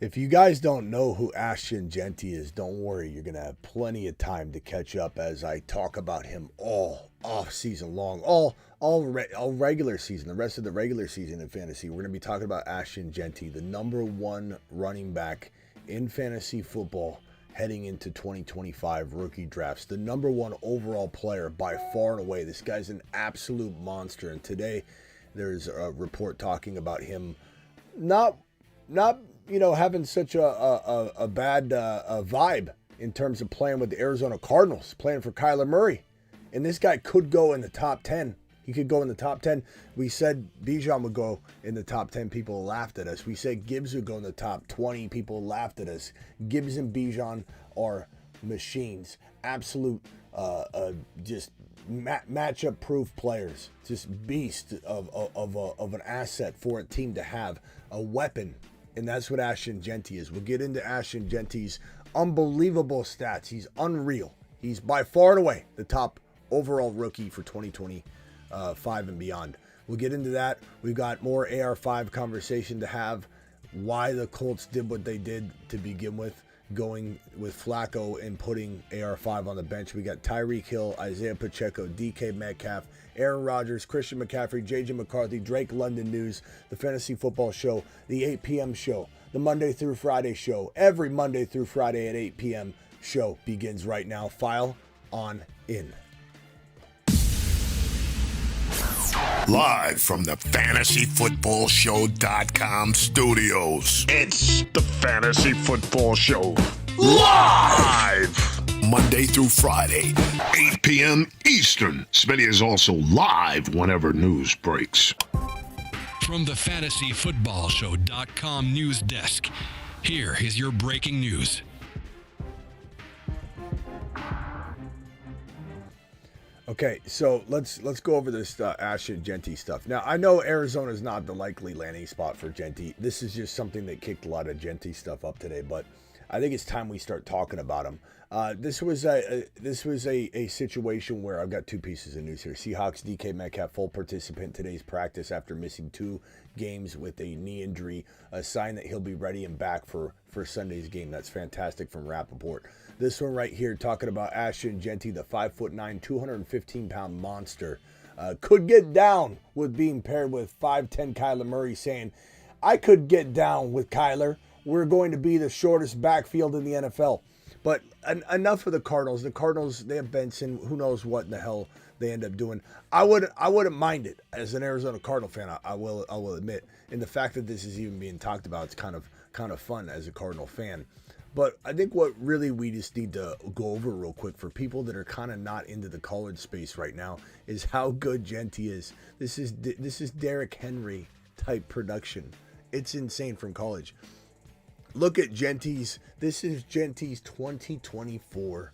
If you guys don't know who Ashton Jeanty is, don't worry. You're going to have plenty of time to catch up as I talk about him all off season long, all regular season, the rest of the regular season in fantasy. We're going to be talking about Ashton Jeanty, the number one running back in fantasy football heading into 2025 rookie drafts. The number one overall player by far and away. This guy's an absolute monster. And today there's a report talking about him not having such a bad vibe in terms of playing with the Arizona Cardinals, playing for Kyler Murray. And this guy could go in the top 10. He could go in the top 10. We said Bijan would go in the top 10. People laughed at us. We said Gibbs would go in the top 20. People laughed at us. Gibbs and Bijan are machines. Absolute, just matchup proof players. Just beast of an asset for a team to have. A weapon. And that's what Ashton Jeanty is. We'll get into Ashton Jeanty's unbelievable stats. He's unreal. He's by far and away the top overall rookie for 2025 and beyond. We'll get into that. We've got more AR5 conversation to have. Why the Colts did what they did to begin with, going with Flacco and putting AR5 on the bench. We got Tyreek Hill, Isaiah Pacheco, DK Metcalf, Aaron Rodgers, Christian McCaffrey, JJ McCarthy, Drake London News, the Fantasy Football Show, the 8 p.m. show, the Monday through Friday show. Every Monday through Friday at 8 p.m. show begins right now. File on in. Live from the FantasyFootballShow.com studios. It's the Fantasy Football Show. Live! Monday through Friday, 8 p.m. Eastern. Smitty is also live whenever news breaks. From the FantasyFootballShow.com news desk, here is your breaking news. Okay, so let's go over this Ashton Jeanty stuff. Now, I know Arizona's not the likely landing spot for Jeanty. This is just something that kicked a lot of Jeanty stuff up today, but I think it's time we start talking about him. This was a situation where I've got two pieces of news here. Seahawks DK Metcalf, full participant today's practice after missing 2 games with a knee injury, a sign that he'll be ready and back for Sunday's game. That's fantastic from Rappaport. This one right here talking about Ashton Jeanty, the 5'9", 215-pound monster, could get down with being paired with 5'10" Kyler Murray, saying, I could get down with Kyler. We're going to be the shortest backfield in the NFL. But enough of the Cardinals. The Cardinals, they have Benson. Who knows what in the hell they end up doing. I wouldn't mind it as an Arizona Cardinal fan. I will admit. And the fact that this is even being talked about, it's kind of fun as a Cardinal fan. But I think what really we just need to go over real quick for people that are kind of not into the college space right now is how good Jeanty is. This is Derrick Henry type production. It's insane from college. Look at Jeanty's. This is Jeanty's 2024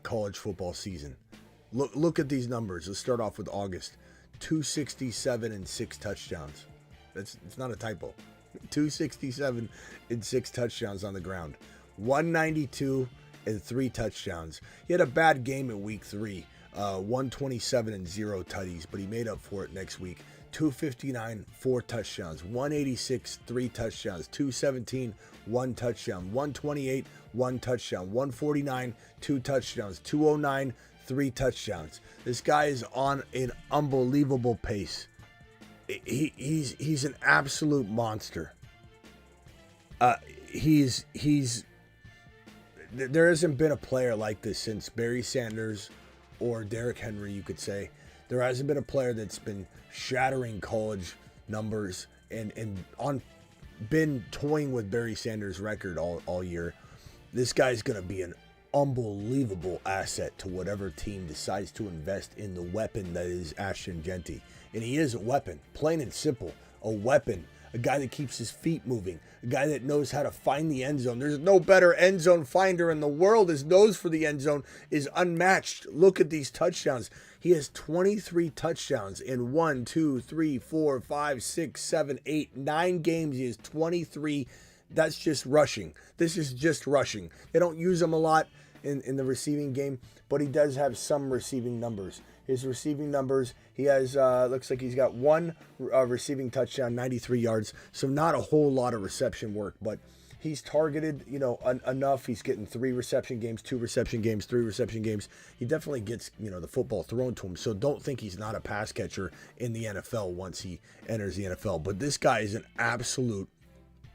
college football season. Look at these numbers. Let's start off with August. 267 and 6 touchdowns. It's not a typo. 267 and 6 touchdowns on the ground. 192 and 3 touchdowns. He had a bad game in week 3. 127 and 0 tutties, but he made up for it next week. 259, 4 touchdowns. 186, 3 touchdowns. 217, 1 touchdown. 128, 1 touchdown. 149, 2 touchdowns. 209, 3 touchdowns. This guy is on an unbelievable pace. He's an absolute monster. There hasn't been a player like this since Barry Sanders or Derrick Henry, you could say. There hasn't been a player that's been shattering college numbers and been toying with Barry Sanders' record all year. This guy's going to be an unbelievable asset to whatever team decides to invest in the weapon that is Ashton Jeanty. And he is a weapon, plain and simple, a weapon, a guy that keeps his feet moving, a guy that knows how to find the end zone. There's no better end zone finder in the world. His nose for the end zone is unmatched. Look at these touchdowns. He has 23 touchdowns in 1, 2, 3, 4, 5, 6, 7, 8, 9 games. He has 23. That's just rushing. This is just rushing. They don't use him a lot in the receiving game, but he does have some receiving numbers. His receiving numbers, he has, looks like he's got 1 receiving touchdown, 93 yards. So not a whole lot of reception work, but he's targeted, enough. He's getting 3 reception games, 2 reception games, 3 reception games. He definitely gets, the football thrown to him. So don't think he's not a pass catcher in the NFL once he enters the NFL. But this guy is an absolute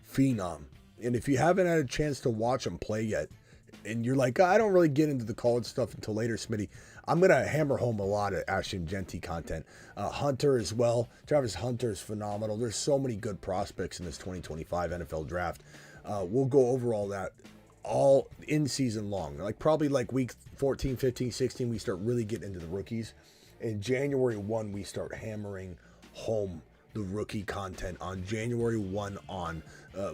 phenom. And if you haven't had a chance to watch him play yet, and you're like, I don't really get into the college stuff until later, Smitty, I'm going to hammer home a lot of Ashton Jeanty content. Hunter as well. Travis Hunter is phenomenal. There's so many good prospects in this 2025 NFL draft. We'll go over all that all in season long. Probably week 14, 15, 16, we start really getting into the rookies. In January 1, we start hammering home the rookie content on January 1 on,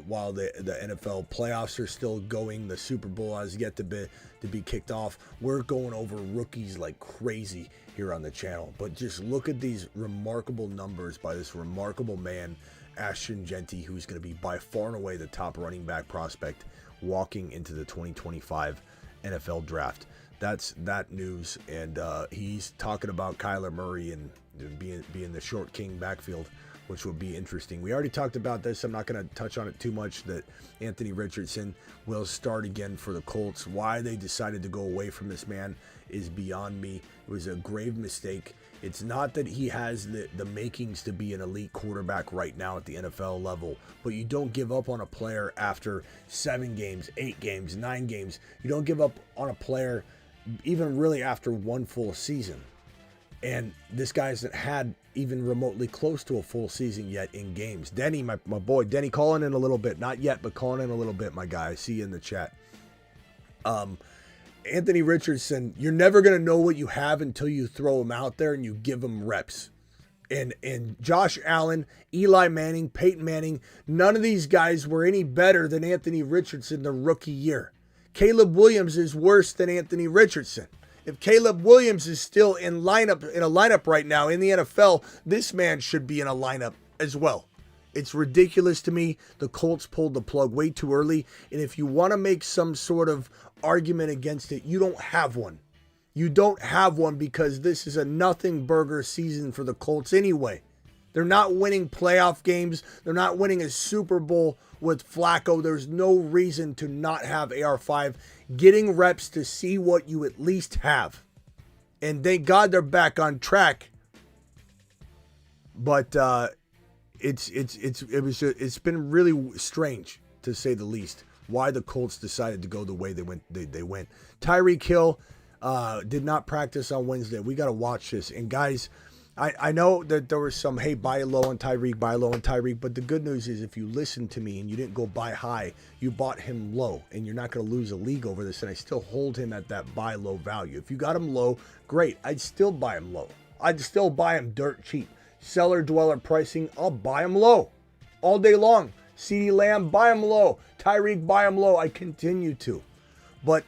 while the NFL playoffs are still going. The Super Bowl has yet to be kicked off. We're going over rookies like crazy here on the channel. But just look at these remarkable numbers by this remarkable man, Ashton Jeanty, who's going to be by far and away the top running back prospect walking into the 2025 NFL draft. That's that news. And he's talking about Kyler Murray and being the short king backfield, which will be interesting. We already talked about this. I'm not going to touch on it too much, that Anthony Richardson will start again for the Colts. Why they decided to go away from this man is beyond me. It was a grave mistake. It's not that he has the makings to be an elite quarterback right now at the NFL level, but you don't give up on a player after 7 games, 8 games, 9 games. You don't give up on a player even really after 1 full season. And this guy hasn't had even remotely close to a full season yet in games. Denny, my boy, Denny, calling in a little bit. Not yet, but calling in a little bit, my guy. I see you in the chat. Anthony Richardson, you're never going to know what you have until you throw him out there and you give him reps. And Josh Allen, Eli Manning, Peyton Manning, none of these guys were any better than Anthony Richardson the rookie year. Caleb Williams is worse than Anthony Richardson. If Caleb Williams is still in a lineup right now in the NFL, this man should be in a lineup as well. It's ridiculous to me. The Colts pulled the plug way too early. And if you want to make some sort of argument against it, you don't have one. You don't have one because this is a nothing burger season for the Colts anyway. They're not winning playoff games. They're not winning a Super Bowl with Flacco. There's no reason to not have AR5 getting reps to see what you at least have. And thank God they're back on track. But it's been really strange, to say the least, why the Colts decided to go the way they went. They went. Tyreek Hill did not practice on Wednesday. We got to watch this. And guys, I know that there was some, hey, buy low on Tyreek, but the good news is if you listened to me and you didn't go buy high, you bought him low, and you're not going to lose a league over this, and I still hold him at that buy low value. If you got him low, great. I'd still buy him low. I'd still buy him dirt cheap. Seller dweller pricing, I'll buy him low all day long. CeeDee Lamb, buy him low. Tyreek, buy him low. I continue to. But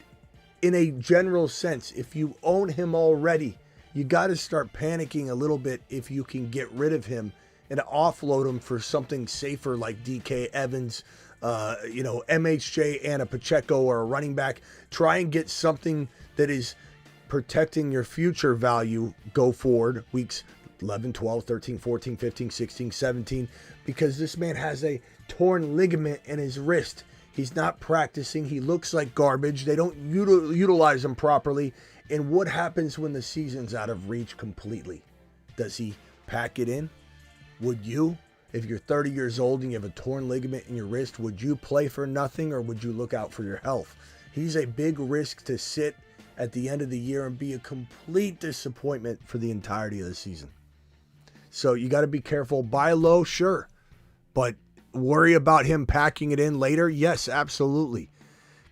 in a general sense, if you own him already, you got to start panicking a little bit if you can get rid of him and offload him for something safer like DK Evans, MHJ, Anna Pacheco, or a running back. Try and get something that is protecting your future value go forward weeks 11, 12, 13, 14, 15, 16, 17, because this man has a torn ligament in his wrist. He's not practicing. He looks like garbage. They don't utilize him properly. And what happens when the season's out of reach completely? Does he pack it in? Would you, if you're 30 years old and you have a torn ligament in your wrist, would you play for nothing or would you look out for your health? He's a big risk to sit at the end of the year and be a complete disappointment for the entirety of the season. So you got to be careful. Buy low, sure. But worry about him packing it in later? Yes, absolutely.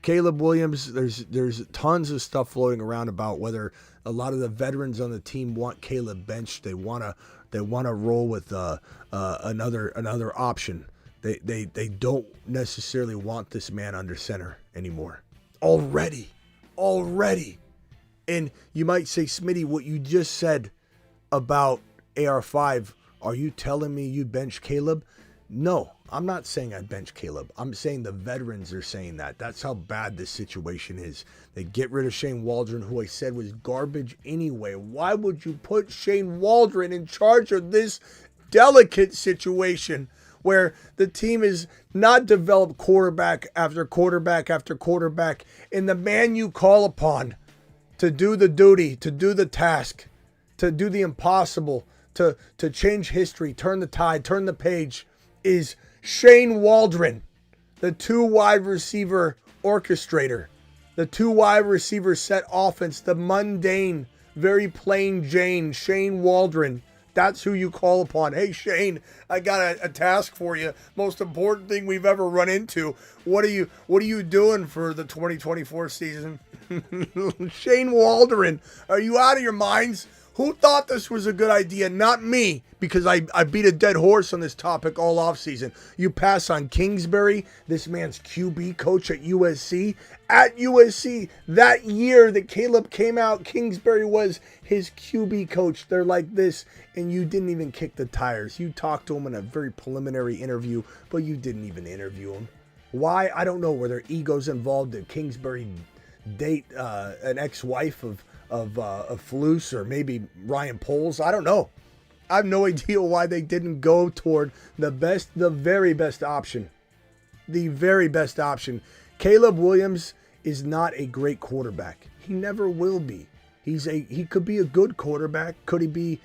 Caleb Williams, there's tons of stuff floating around about whether a lot of the veterans on the team want Caleb benched. They want to roll with another option. They don't necessarily want this man under center anymore. Already. And you might say, Smitty, what you just said about AR5, are you telling me you'd bench Caleb? No, I'm not saying I'd bench Caleb. I'm saying the veterans are saying that. That's how bad this situation is. They get rid of Shane Waldron, who I said was garbage anyway. Why would you put Shane Waldron in charge of this delicate situation where the team is not developed quarterback after quarterback after quarterback, and the man you call upon to do the duty, to do the task, to do the impossible, to change history, turn the tide, turn the page, is Shane Waldron, the 2 wide receiver orchestrator, the 2 wide receiver set offense, the mundane, very plain Jane, Shane Waldron. That's who you call upon. Hey, Shane, I got a task for you. Most important thing we've ever run into. What are you doing for the 2024 season? Shane Waldron, are you out of your minds? Who thought this was a good idea? Not me, because I beat a dead horse on this topic all offseason. You pass on Kingsbury, this man's QB coach at USC. At USC, that year that Caleb came out, Kingsbury was his QB coach. They're like this, and you didn't even kick the tires. You talked to him in a very preliminary interview, but you didn't even interview him. Why? I don't know. Were there egos involved? Did Kingsbury date an ex-wife of Flus or maybe Ryan Poles? I don't know. I have no idea why they didn't go toward the very best option. The very best option. Caleb Williams is not a great quarterback. He never will be. He could be a good quarterback. Could he be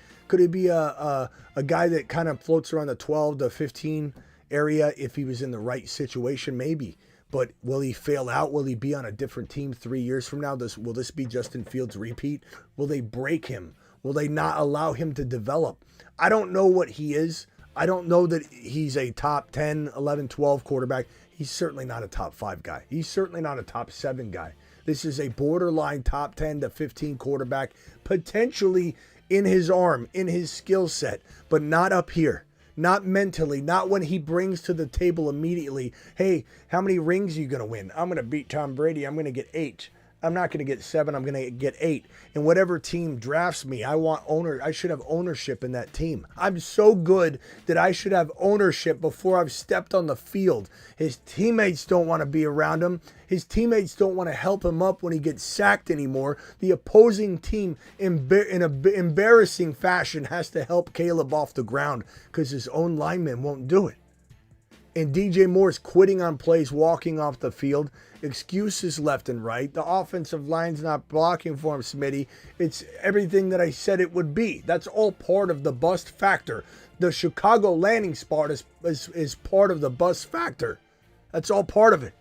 a guy that kind of floats around the 12 to 15 area if he was in the right situation? Maybe. But will he fail out? Will he be on a different team 3 years from now? Will this be Justin Fields' repeat? Will they break him? Will they not allow him to develop? I don't know what he is. I don't know that he's a top 10, 11, 12 quarterback. He's certainly not a top 5 guy. He's certainly not a top 7 guy. This is a borderline top 10 to 15 quarterback, potentially in his arm, in his skill set, but not up here. Not mentally, not when he brings to the table immediately, hey, how many rings are you going to win? I'm going to beat Tom Brady. I'm going to get 8. I'm not going to get 7. I'm going to get 8. And whatever team drafts me, I should have ownership in that team. I'm so good that I should have ownership before I've stepped on the field. His teammates don't want to be around him. His teammates don't want to help him up when he gets sacked anymore. The opposing team, in an embarrassing fashion, has to help Caleb off the ground because his own linemen won't do it. And DJ Moore's quitting on plays, walking off the field. Excuses left and right. The offensive line's not blocking for him, Smitty. It's everything that I said it would be. That's all part of the bust factor. The Chicago landing spot is part of the bust factor. That's all part of it.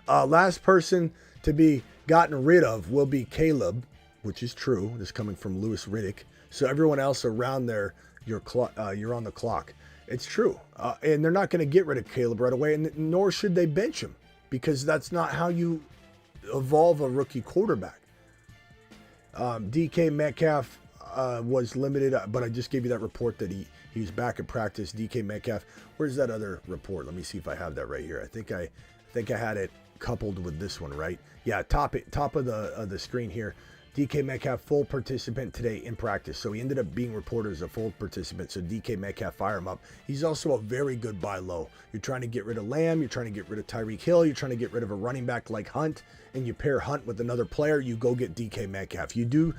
Last person to be gotten rid of will be Caleb, which is true. This is coming from Louis Riddick. So everyone else around there, you're on the clock. It's true. And they're not going to get rid of Caleb right away, and nor should they bench him, because that's not how you evolve a rookie quarterback. DK Metcalf was limited, but I just gave you that report that he was back at practice. DK Metcalf. Where's that other report? Let me see if I have that right here. I think I had it coupled with this one, right? Yeah, top of the screen here. DK Metcalf, full participant today in practice. So he ended up being reported as a full participant. So DK Metcalf, fire him up. He's also a very good buy low. You're trying to get rid of Lamb. You're trying to get rid of Tyreek Hill. You're trying to get rid of a running back like Hunt. And you pair Hunt with another player. You go get DK Metcalf. You do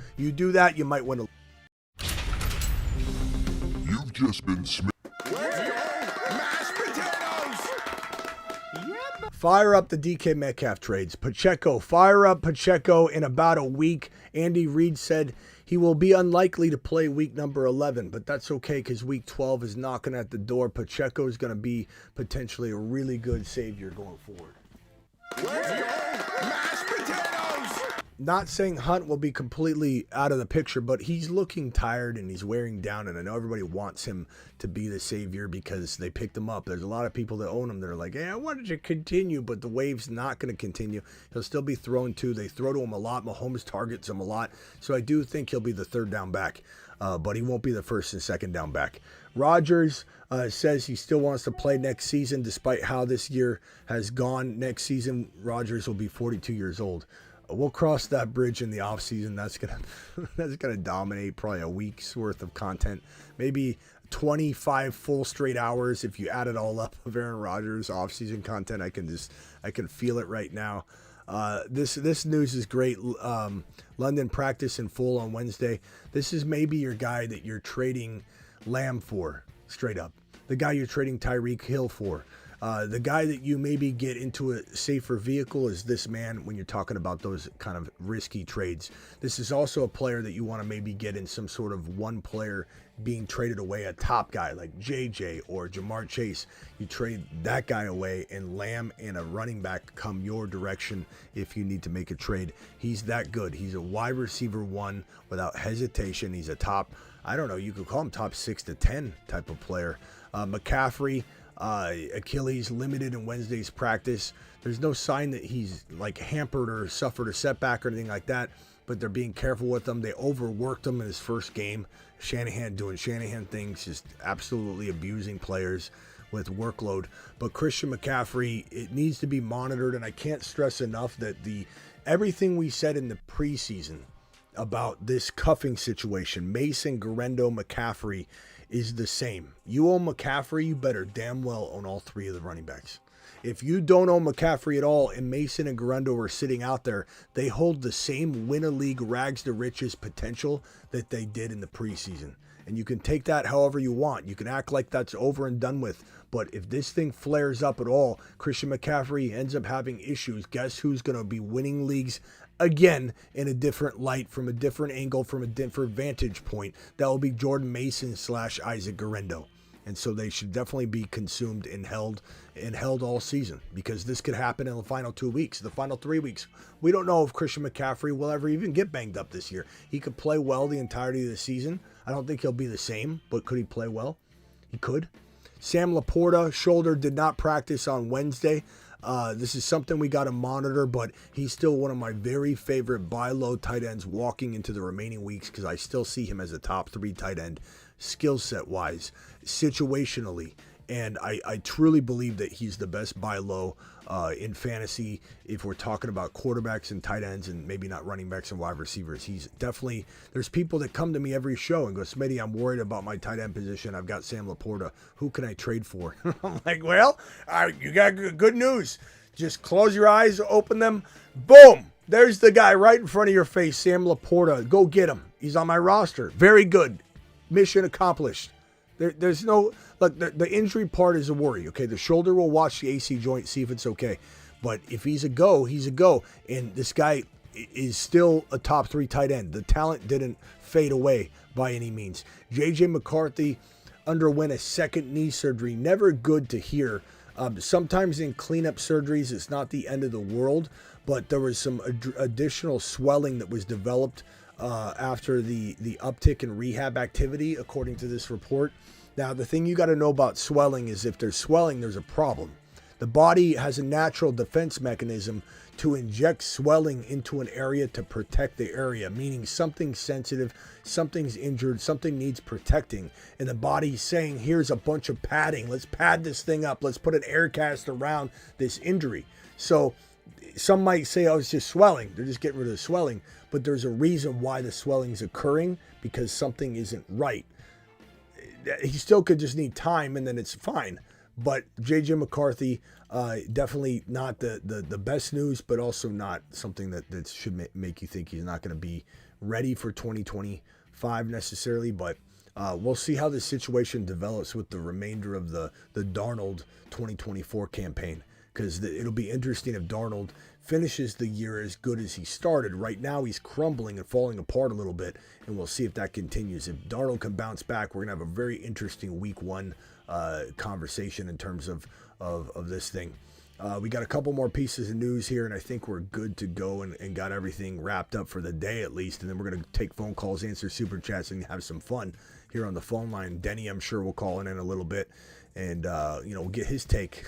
that, you might win a... You've just been Fire up the DK Metcalf trades. Pacheco, fire up Pacheco in about a week. Andy Reid said he will be unlikely to play week number 11, but that's okay because week 12 is knocking at the door. Pacheco is going to be potentially a really good savior going forward. Mashed potatoes! Not saying Hunt will be completely out of the picture, but he's looking tired and he's wearing down, and I know everybody wants him to be the savior because they picked him up. There's a lot of people that own him that are like, hey, I wanted to continue, but the wave's not going to continue. He'll still be thrown to. They throw to him a lot. Mahomes targets him a lot. So I do think he'll be the third down back, but he won't be the first and second down back. Rodgers says he still wants to play next season despite how this year has gone. Next season, Rodgers will be 42 years old. We'll cross that bridge in the offseason. That's gonna dominate probably a week's worth of content. Maybe 25 full straight hours if you add it all up of Aaron Rodgers offseason content. I can feel it right now. This news is great. London practice in full on Wednesday. This is maybe your guy that you're trading Lamb for, straight up. the guy you're trading Tyreek Hill for. The guy that you maybe get into a safer vehicle is this man when you're talking about those kind of risky trades. This is also a player that you want to maybe get in some sort of one player being traded away, a top guy like JJ or Jamar Chase. You trade that guy away and Lamb and a running back come your direction if you need to make a trade. He's that good. He's a wide receiver 1 without hesitation. He's a top, I don't know, you could call him top 6 to 10 type of player. McCaffrey, Achilles limited in Wednesday's practice. There's no sign that he's like hampered or suffered a setback or anything like that, but they're being careful with him. They overworked him in his first game. Shanahan doing Shanahan things, just absolutely abusing players with workload. But Christian McCaffrey, it needs to be monitored, and I can't stress enough that everything we said in the preseason about this cuffing situation, Mason, Garendo, McCaffrey, is the same. You own McCaffrey, you better damn well own all 3 of the running backs. If you don't own McCaffrey at all and Mason and Garendo are sitting out there, they hold the same win-a-league rags to riches potential that they did in the preseason. And you can take that however you want. You can act like that's over and done with. But if this thing flares up at all, Christian McCaffrey ends up having issues. Guess who's going to be winning leagues again in a different light, from a different angle, from a different vantage point? That will be Jordan Mason / Isaac Garendo. And so they should definitely be consumed and held all season, because this could happen in the final 2 weeks, the final 3 weeks. We don't know if Christian McCaffrey will ever even get banged up this year. He could play well the entirety of the season. I don't think he'll be the same, but could he play well? He could. Sam Laporta, shoulder, did not practice on Wednesday. This is something we got to monitor, but he's still one of my very favorite buy low tight ends walking into the remaining weeks, because I still see him as a top 3 tight end, skill set wise, situationally. And I truly believe that he's the best buy low in fantasy if we're talking about quarterbacks and tight ends and maybe not running backs and wide receivers. He's definitely, there's people that come to me every show and go, Smitty, I'm worried about my tight end position. I've got Sam Laporta. Who can I trade for? I'm like, well, you got good news. Just close your eyes, open them. Boom. There's the guy right in front of your face, Sam Laporta. Go get him. He's on my roster. Very good. Mission accomplished. There's no, look, the injury part is a worry, okay? The shoulder will watch the AC joint, see if it's okay. But if he's a go, he's a go. And this guy is still a top 3 tight end. The talent didn't fade away by any means. J.J. McCarthy underwent a second knee surgery. Never good to hear. Sometimes in cleanup surgeries, it's not the end of the world, but there was some additional swelling that was developed after the uptick in rehab activity, according to this report. Now, the thing you got to know about swelling is if there's swelling, there's a problem. The body has a natural defense mechanism to inject swelling into an area to protect the area, meaning something's sensitive, something's injured, something needs protecting, and the body's saying, here's a bunch of padding. Let's pad this thing up. Let's put an air cast around this injury. So some might say, oh, it's just swelling. They're just getting rid of the swelling. But there's a reason why the swelling's occurring, because something isn't right. He still could just need time, and then it's fine. But J.J. McCarthy, definitely not the best news, but also not something that should make you think he's not going to be ready for 2025 necessarily. But we'll see how this situation develops with the remainder of the Darnold 2024 campaign, because it'll be interesting if Darnold finishes the year as good as he started. Right now, he's crumbling and falling apart a little bit, and we'll see if that continues. If Darnold can bounce back, we're going to have a very interesting week 1 conversation in terms of this thing. We got a couple more pieces of news here, and I think we're good to go and got everything wrapped up for the day at least. And then we're going to take phone calls, answer super chats, and have some fun here on the phone line. Denny, I'm sure, will call in a little bit, and we'll get his take.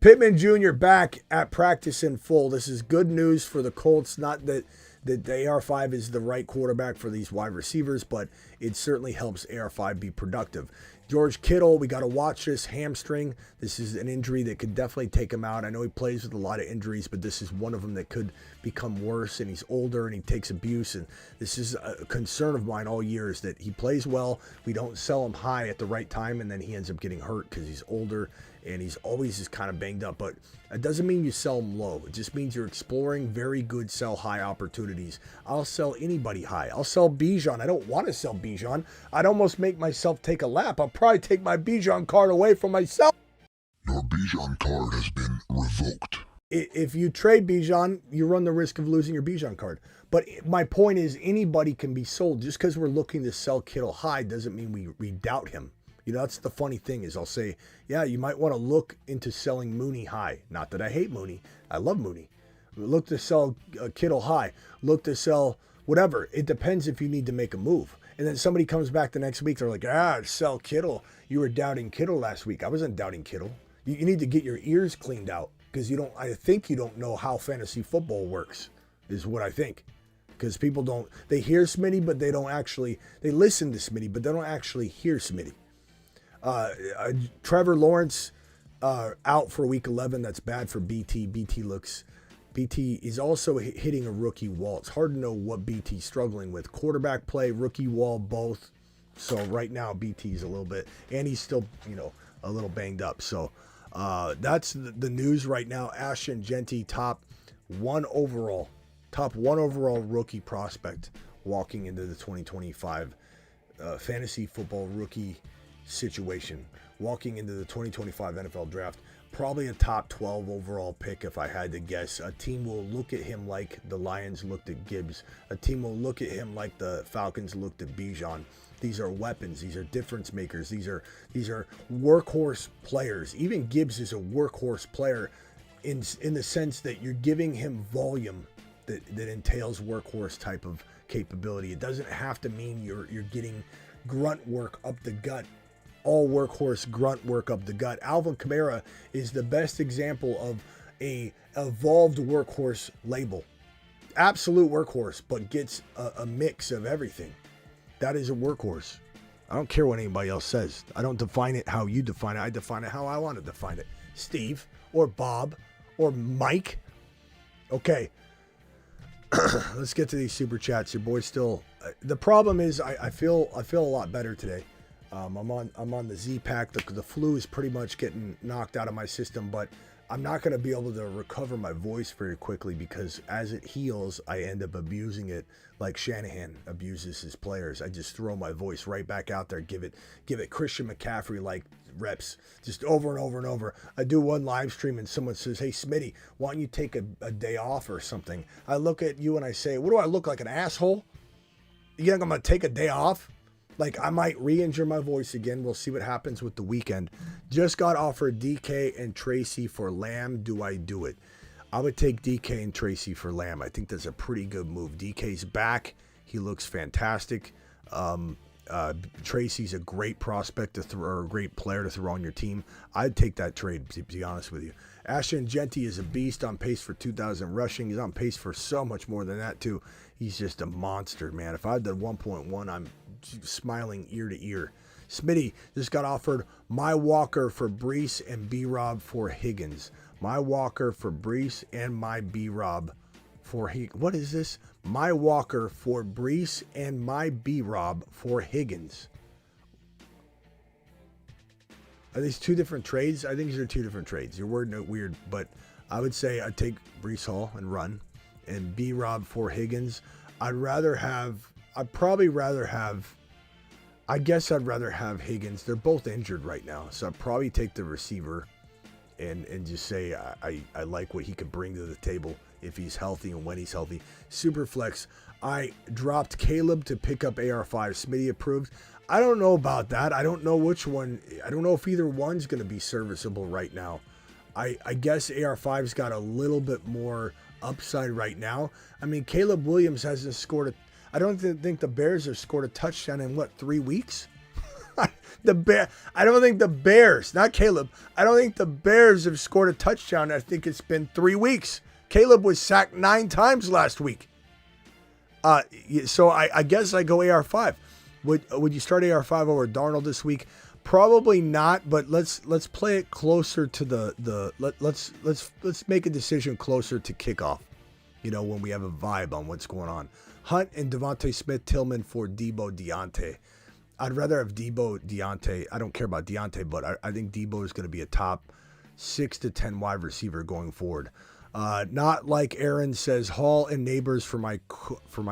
Pittman Jr. back at practice in full. This is good news for the Colts. Not that the AR5 is the right quarterback for these wide receivers, but it certainly helps AR5 be productive. George Kittle, we got to watch this hamstring. This is an injury that could definitely take him out. I know he plays with a lot of injuries, but this is one of them that could become worse, and he's older and he takes abuse. And this is a concern of mine all year, is that he plays well. We don't sell him high at the right time, and then he ends up getting hurt because he's older and he's always just kind of banged up. But it doesn't mean you sell him low. It just means you're exploring very good sell high opportunities. I'll sell anybody high. I'll sell Bijan. I don't want to sell Bijan. I'd almost make myself take a lap. I'll probably take my Bijan card away from myself. Your Bijan card has been revoked. If you trade Bijan, you run the risk of losing your Bijan card. But my point is, anybody can be sold. Just because we're looking to sell Kittle high doesn't mean we doubt him. You know, that's the funny thing is I'll say, yeah, you might want to look into selling Mooney high. Not that I hate Mooney. I love Mooney. Look to sell Kittle high. Look to sell whatever. It depends if you need to make a move. And then somebody comes back the next week. They're like, sell Kittle. You were doubting Kittle last week. I wasn't doubting Kittle. You need to get your ears cleaned out because I think you don't know how fantasy football works is what I think. Because people they hear Smitty, but they listen to Smitty, but they don't actually hear Smitty. Trevor Lawrence out for week 11. That's bad for BT. BT is also hitting a rookie wall. It's hard to know what BT's struggling with. Quarterback play, rookie wall, both. So right now BT's a little bit, and he's still, a little banged up. So that's the news right now. Ashton Jeanty, top one overall rookie prospect walking into the 2025 fantasy football rookie situation, walking into the 2025 NFL draft. Probably a top 12 overall pick if I had to guess. A team will look at him like the Lions looked at Gibbs. A team will look at him like the Falcons looked at Bijan. These are weapons. These are difference makers. These are workhorse players. Even Gibbs is a workhorse player in the sense that you're giving him volume that entails workhorse type of capability. It doesn't have to mean you're getting grunt work up the gut. All workhorse grunt work up the gut. Alvin Kamara is the best example of a evolved workhorse label. Absolute workhorse, but gets a mix of everything. That is a workhorse. I don't care what anybody else says. I don't define it how you define it. I define it how I want to define it. Steve or Bob or Mike. Okay. Let's get to these super chats. Your boy's still. The problem is I feel a lot better today. I'm on the Z-Pack. The flu is pretty much getting knocked out of my system, but I'm not going to be able to recover my voice very quickly because as it heals, I end up abusing it like Shanahan abuses his players. I just throw my voice right back out there, give it Christian McCaffrey like reps, just over and over and over. I do one live stream and someone says, "Hey Smitty, why don't you take a day off or something?" I look at you and I say, "What do I look like, an asshole? You think I'm going to take a day off?" Like, I might re-injure my voice again. We'll see what happens with the weekend. Just got offered DK and Tracy for Lamb. Do I do it? I would take DK and Tracy for Lamb. I think that's a pretty good move. DK's back. He looks fantastic. Tracy's a great prospect to throw, or a great player to throw on your team. I'd take that trade, to be honest with you. Ashton Jeanty is a beast, on pace for 2,000 rushing. He's on pace for so much more than that, too. He's just a monster, man. If I had the 1.1, I'm smiling ear to ear. Smitty just got offered my Walker for Brees and B-Rob for Higgins. My Walker for Brees and my B-Rob for Higgins. What is this? My Walker for Brees and my B-Rob for Higgins. Are these two different trades? I think these are two different trades. You're wording it weird, but I would say I'd take Brees Hall and run, and B-Rob for Higgins. I'd rather have Higgins. They're both injured right now, so I'd probably take the receiver and just say I like what he could bring to the table if he's healthy and when he's healthy. Superflex, I dropped Caleb to pick up AR5. Smitty approved. I don't know about that. I don't know which one. I don't know if either one's going to be serviceable right now. I guess AR5's got a little bit more upside right now. I mean, Caleb Williams hasn't scored I don't think the Bears have scored a touchdown in 3 weeks? I don't think the Bears, not Caleb, I don't think the Bears have scored a touchdown. I think it's been 3 weeks. Caleb was sacked 9 times last week. So I guess I go AR5. Would you start AR5 over Darnold this week? Probably not, but let's play it closer to let's make a decision closer to kickoff. When we have a vibe on what's going on. Hunt and Devontae Smith-Tillman for Debo Deontay. I'd rather have Debo Deontay. I don't care about Deontay, but I think Debo is going to be a top 6 to 10 wide receiver going forward. Not like Aaron says, Hall and Neighbors for my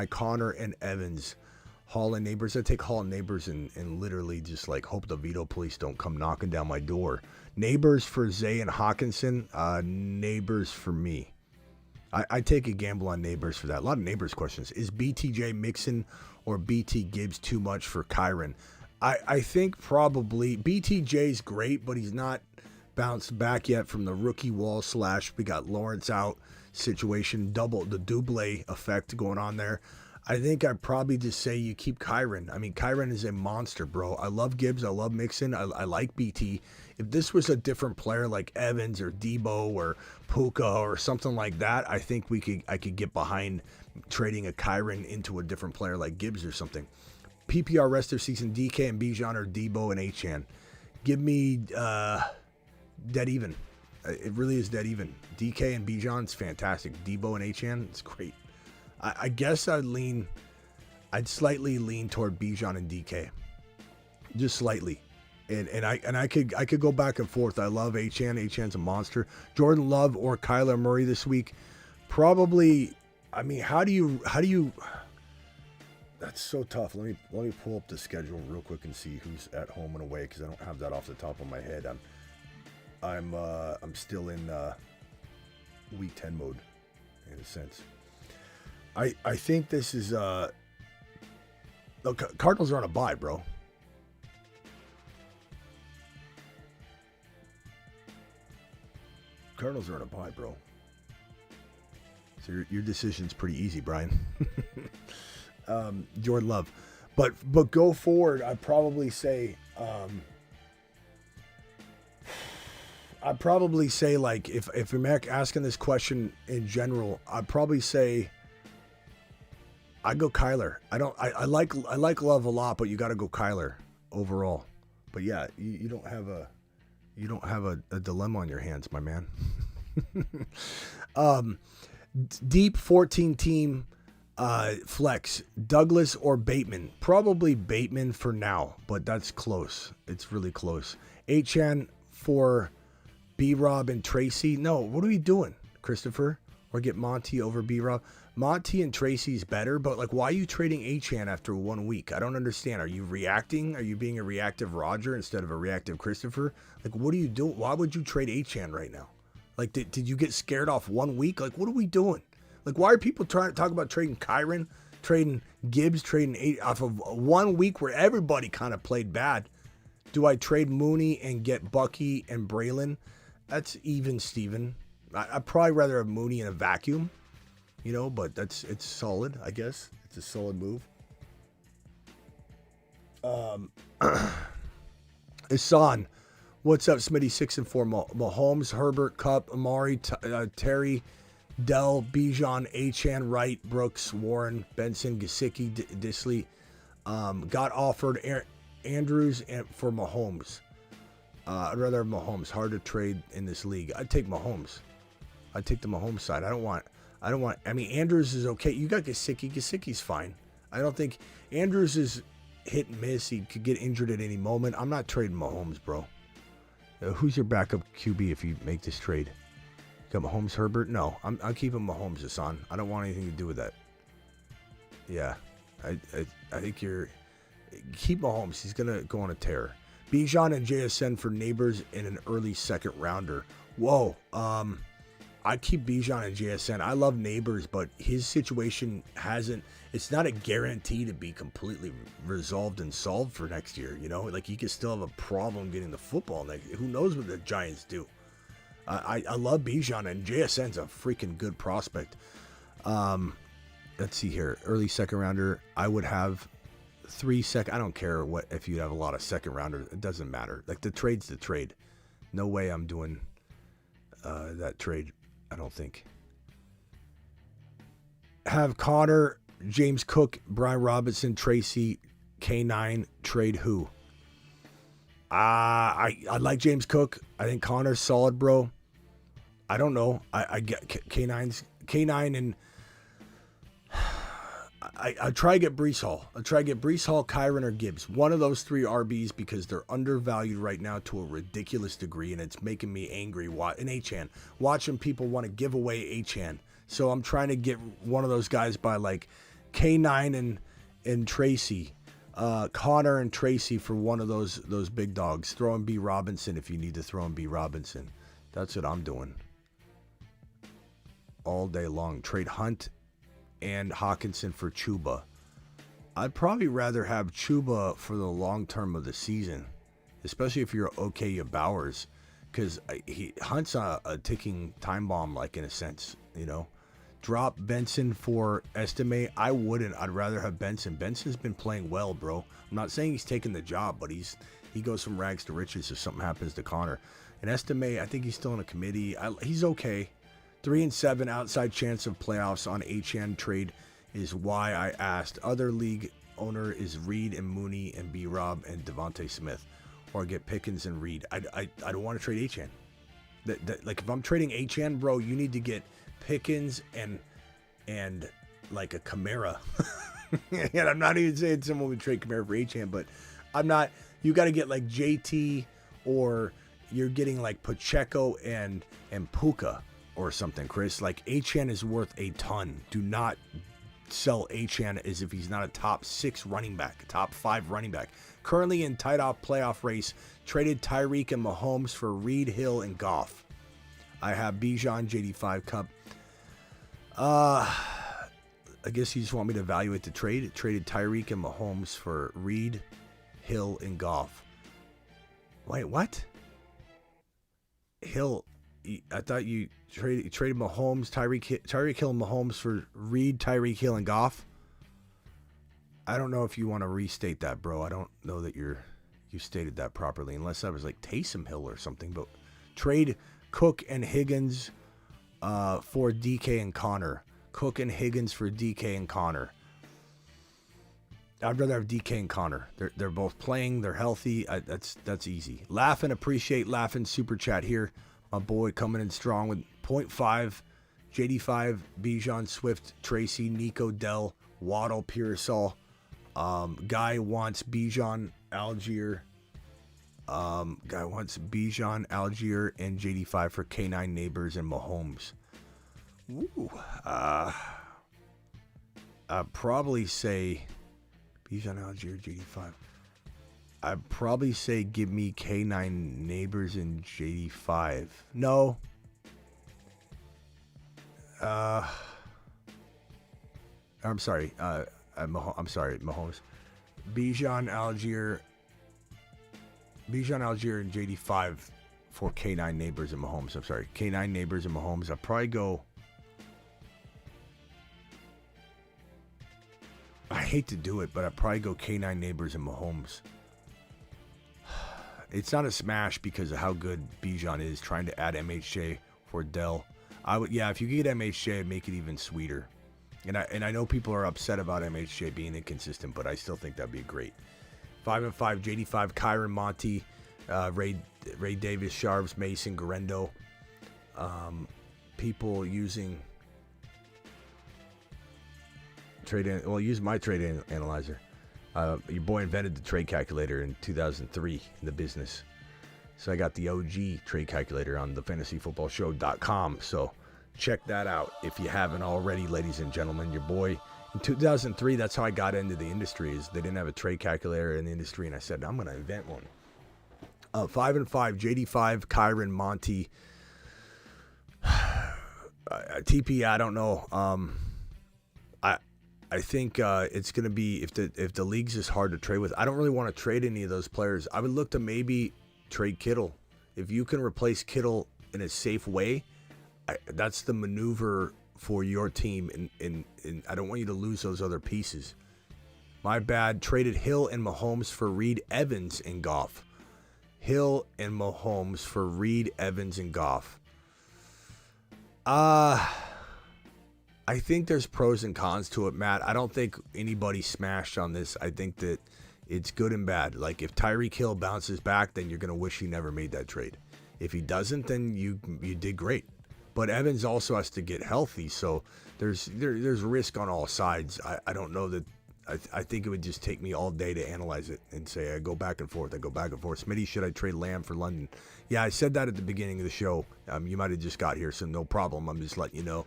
Connor and Evans. Hall and Neighbors. I take Hall and Neighbors and literally just like hope the veto police don't come knocking down my door. Neighbors for Zay and Hawkinson. Neighbors for me. I take a gamble on Neighbors for that. A lot of Neighbors questions. Is BTJ Mixon or BT Gibbs too much for Kyron? I think probably BTJ's great, but he's not bounced back yet from the rookie wall / we got Lawrence out situation, the double effect going on there. I think I'd probably just say you keep Kyron. I mean, Kyron is a monster, bro. I love Gibbs. I love Mixon. I like BT. If this was a different player like Evans or Debo or Puka or something like that, I think I could get behind trading a Kyron into a different player like Gibbs or something. PPR rest of season, DK and Bijan or Debo and Achane. Give me dead even. It really is dead even. DK and Bijan's fantastic. Debo and Achane, it's great. I guess I'd slightly lean toward Bijan and DK. Just slightly. And I could go back and forth. I love Achane. Achane's a monster. Jordan Love or Kyler Murray this week. Probably, I mean, how do you that's so tough. Let me pull up the schedule real quick and see who's at home and away, because I don't have that off the top of my head. I'm still in week 10 mode in a sense. I think this is look, Cardinals are on a bye, bro. Cardinals are on a bye, bro. So your decision's pretty easy, Brian. Jordan Love. But go forward, I'd probably say like if you're asking this question in general, I'd probably say I'd go Kyler. I like Love a lot, but you got to go Kyler overall. But yeah, you don't have a dilemma on your hands, my man. Deep 14 team flex, Douglas or Bateman. Probably Bateman for now, but that's close. It's really close. Achane for B-Rob and Tracy. No, what are we doing, Christopher? Or get Monty over B-Rob. Monty and Tracy's better, but like, why are you trading Achane after 1 week? I don't understand. Are you reacting? Are you being a reactive Roger instead of a reactive Christopher? Like, what are you doing? Why would you trade Achane right now? Like, did you get scared off 1 week? Like, what are we doing? Like, why are people trying to talk about trading Kyron, trading Gibbs, trading off of 1 week where everybody kind of played bad? Do I trade Mooney and get Bucky and Braylon? That's even, Steven. I'd probably rather have Mooney in a vacuum, but it's solid, I guess. It's a solid move. Isan, what's up, Smitty? 6-4. Mahomes, Herbert, Kupp, Amari, Terry, Dell, Bijan, Achane, Wright, Brooks, Warren, Benson, Gesicki, Disley. Got offered Andrews for Mahomes. I'd rather have Mahomes. Hard to trade in this league. I'd take Mahomes. I'd take the Mahomes side. I mean, Andrews is okay. You got Gesicki. Gesicki's fine. I don't think Andrews is hit and miss. He could get injured at any moment. I'm not trading Mahomes, bro. Who's your backup QB if you make this trade? Got Mahomes, Herbert? No, I'm keeping Mahomes, Hassan. I don't want anything to do with that. Yeah, I think keep Mahomes. He's gonna go on a tear. Bijan and JSN for Neighbors in an early second rounder. Whoa. I keep Bijan and JSN. I love Neighbors, but his situation it's not a guarantee to be completely resolved and solved for next year. Like, he could still have a problem getting the football next year. Who knows what the Giants do? I love Bijan, and JSN's a freaking good prospect. Let's see here. Early second rounder. I would have 3 second. I don't care if you have a lot of second rounders. It doesn't matter. Like, the trade's the trade. No way I'm doing that trade. I don't think. Have Connor, James Cook, Brian Robinson, Tracy, K9 trade who? I like James Cook. I think Connor's solid, bro. I don't know. I get K9 and I try to get Brees Hall. I try to get Brees Hall, Kyron, or Gibbs. One of those 3 RBs because they're undervalued right now to a ridiculous degree, and it's making me angry. In Achane, watching people want to give away Achane. So I'm trying to get one of those guys by like K9 and Tracy, Connor and Tracy for one of those big dogs. Throw in B Robinson if you need to throw in B Robinson. That's what I'm doing all day long. Trade Hunt and Hawkinson for Chuba. I'd probably rather have Chuba for the long term of the season, especially if you're okay at Bowers, because Hunt's a ticking time bomb, like in a sense, you know. Drop Benson for Estime. I wouldn't. I'd rather have Benson. Benson's been playing well, bro. I'm not saying he's taking the job, but he goes from rags to riches if something happens to Connor. And Estime, I think he's still in a committee. He's okay. 3-7 outside chance of playoffs on HN trade is why I asked. Other league owner is Reed and Mooney and B Rob and Devontae Smith, or get Pickens and Reed. I don't want to trade HN. Like if I'm trading HN, bro, you need to get Pickens and like a Kamara. And I'm not even saying someone would trade Kamara for HN, but I'm not. You got to get like JT, or you're getting like Pacheco and Puka or something, Chris. Like HN is worth a ton. Do not sell HN as if he's not a top 6 running back, top 5 running back. Currently in tight off playoff race, traded Tyreek and Mahomes for Reed, Hill, and Goff. I have Bijan, JD5 Cup. I guess you just want me to evaluate the trade. It traded Tyreek and Mahomes for Reed, Hill, and Goff. Wait, what? Hill, I thought you traded Mahomes, Tyreek Hill, and Mahomes for Reed, Tyreek Hill, and Goff. I don't know if you want to restate that, bro. I don't know that you stated that properly, unless I was like Taysom Hill or something. But trade Cook and Higgins for DK and Connor. Cook and Higgins for DK and Connor. I'd rather have DK and Connor. They're both playing. They're healthy. That's easy. Laugh and appreciate laughing super chat here. My boy coming in strong with 0.5, JD5, Bijan, Swift, Tracy, Nico, Dell, Waddle, Pearsall. Guy wants Bijan, Algier. Guy wants Bijan, Algier, and JD5 for K9 Neighbors and Mahomes. Ooh. I'd probably say Bijan, Algier, JD5. I'd probably say give me K9 Neighbors and JD5. No. I'm sorry. I'm sorry, Mahomes. Bijan, Algier, and JD5 for K9 Neighbors and Mahomes. I'm sorry. K9 Neighbors and Mahomes. I'd probably go. I hate to do it, but I'd probably go K9 Neighbors and Mahomes. It's not a smash because of how good Bijan is. Trying to add MHJ for Dell. If you could get MHJ, it'd make it even sweeter. And I know people are upset about MHJ being inconsistent, but I still think that'd be great. 5-5, JD5, Kyron, Monty, Ray Davis, Sharps, Mason, Garendo. People using use my trade analyzer. Your boy invented the trade calculator in 2003 in the business. So I got the OG trade calculator on thefantasyfootballshow.com. So check that out if you haven't already, ladies and gentlemen. Your boy, in 2003, that's how I got into the industry, is they didn't have a trade calculator in the industry, and I said, I'm going to invent one. 5-5, JD5, Kyron, Monty. TP, I don't know. I think it's going to be, if the league's is hard to trade with, I don't really want to trade any of those players. I would look to maybe trade Kittle. If you can replace Kittle in a safe way, that's the maneuver for your team. And I don't want you to lose those other pieces. My bad. Traded Hill and Mahomes for Reed, Evans, and Goff. Hill and Mahomes for Reed, Evans, and Goff. I think there's pros and cons to it, Matt. I don't think anybody smashed on this. I think that it's good and bad. Like, if Tyreek Hill bounces back, then you're going to wish he never made that trade. If he doesn't, then you did great. But Evans also has to get healthy, so there's risk on all sides. I don't know that. I think it would just take me all day to analyze it and say I go back and forth. Smitty, should I trade Lamb for London? Yeah, I said that at the beginning of the show. You might have just got here, so no problem. I'm just letting you know.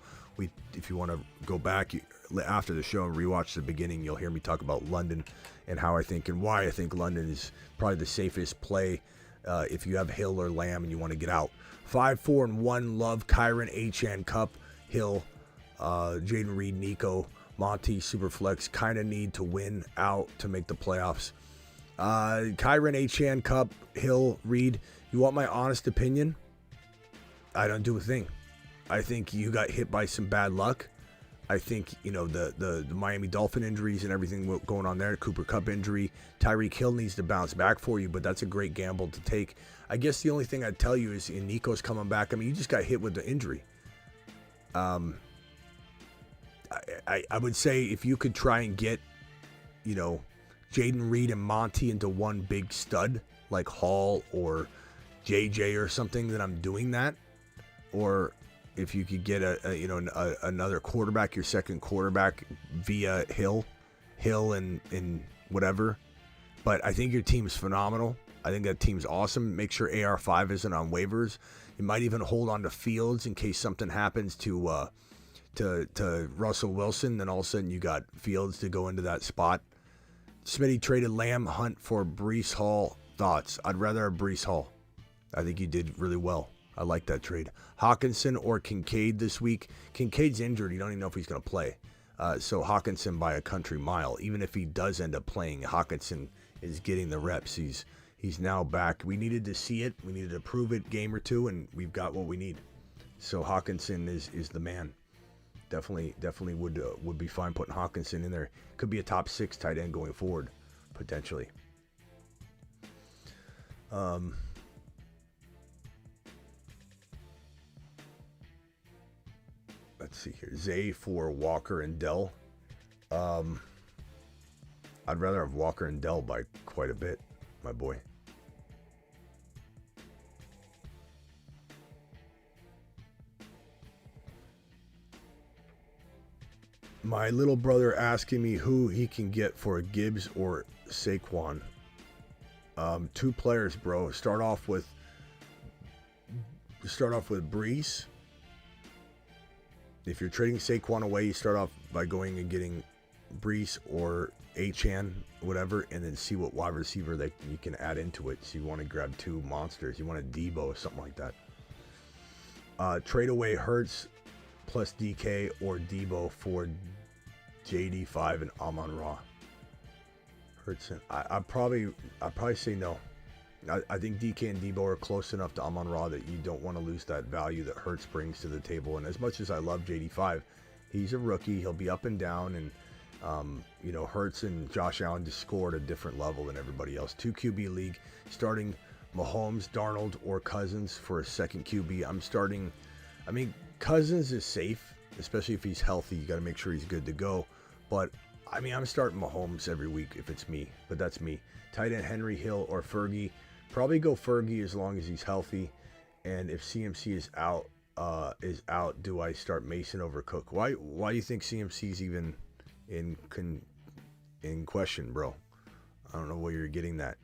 If you want to go back after the show and rewatch the beginning, you'll hear me talk about London and how I think and why I think London is probably the safest play if you have Hill or Lamb and you want to get out. 5-4-1, Love, Kyron, Achane, Cup, Hill, Jaden Reed, Nico, Monty, Superflex. Kind of need to win out to make the playoffs. Kyron, Achane, Cup, Hill, Reed. You want my honest opinion? I don't do a thing. I think you got hit by some bad luck. I think, the Miami Dolphin injuries and everything going on there, Cooper Kupp injury, Tyreek Hill needs to bounce back for you, but that's a great gamble to take. I guess the only thing I'd tell you is Nico's coming back. I mean, you just got hit with the injury. I would say if you could try and get, Jaden Reed and Monty into one big stud like Hall or JJ or something, then I'm doing that. Or if you could get another quarterback, your second quarterback via Hill and whatever. But I think your team's phenomenal. I think that team's awesome. Make sure AR5 isn't on waivers. You might even hold on to Fields in case something happens to Russell Wilson. Then all of a sudden you got Fields to go into that spot. Smitty traded Lamb, Hunt for Breece Hall. Thoughts? I'd rather have Breece Hall. I think you did really well. I like that trade. Hawkinson or Kincaid this week. Kincaid's injured. You don't even know if he's going to play. So Hawkinson by a country mile. Even if he does end up playing, Hawkinson is getting the reps. He's now back. We needed to see it. We needed to prove it game or two, and we've got what we need. So Hawkinson is the man. Definitely would be fine putting Hawkinson in there. Could be a top 6 tight end going forward, potentially. Let's see here. Zay for Walker and Dell. I'd rather have Walker and Dell by quite a bit, my boy. My little brother asking me who he can get for Gibbs or Saquon. 2 players, bro. Start off with Breece. If you're trading Saquon away, you start off by going and getting Breece or Achane, whatever, and then see what wide receiver that you can add into it. So you want to grab 2 monsters. You want a Debo or something like that. Trade away Hurts plus DK or Debo for JD5 and Amon-Ra. Hurts. I'd probably say no. I think DK and Debo are close enough to Amon-Ra that you don't want to lose that value that Hurts brings to the table. And as much as I love JD5, he's a rookie. He'll be up and down. And, Hurts and Josh Allen just score at a different level than everybody else. 2 QB league, starting Mahomes, Darnold, or Cousins for a second QB. Cousins is safe, especially if he's healthy. You got to make sure he's good to go. But, I'm starting Mahomes every week if it's me. But that's me. Tight end Henry, Hill, or Fergie. Probably go Fergie as long as he's healthy. And if CMC is out, do I start Mason over Cook? Why do you think CMC's even in question, bro? I don't know where you're getting that.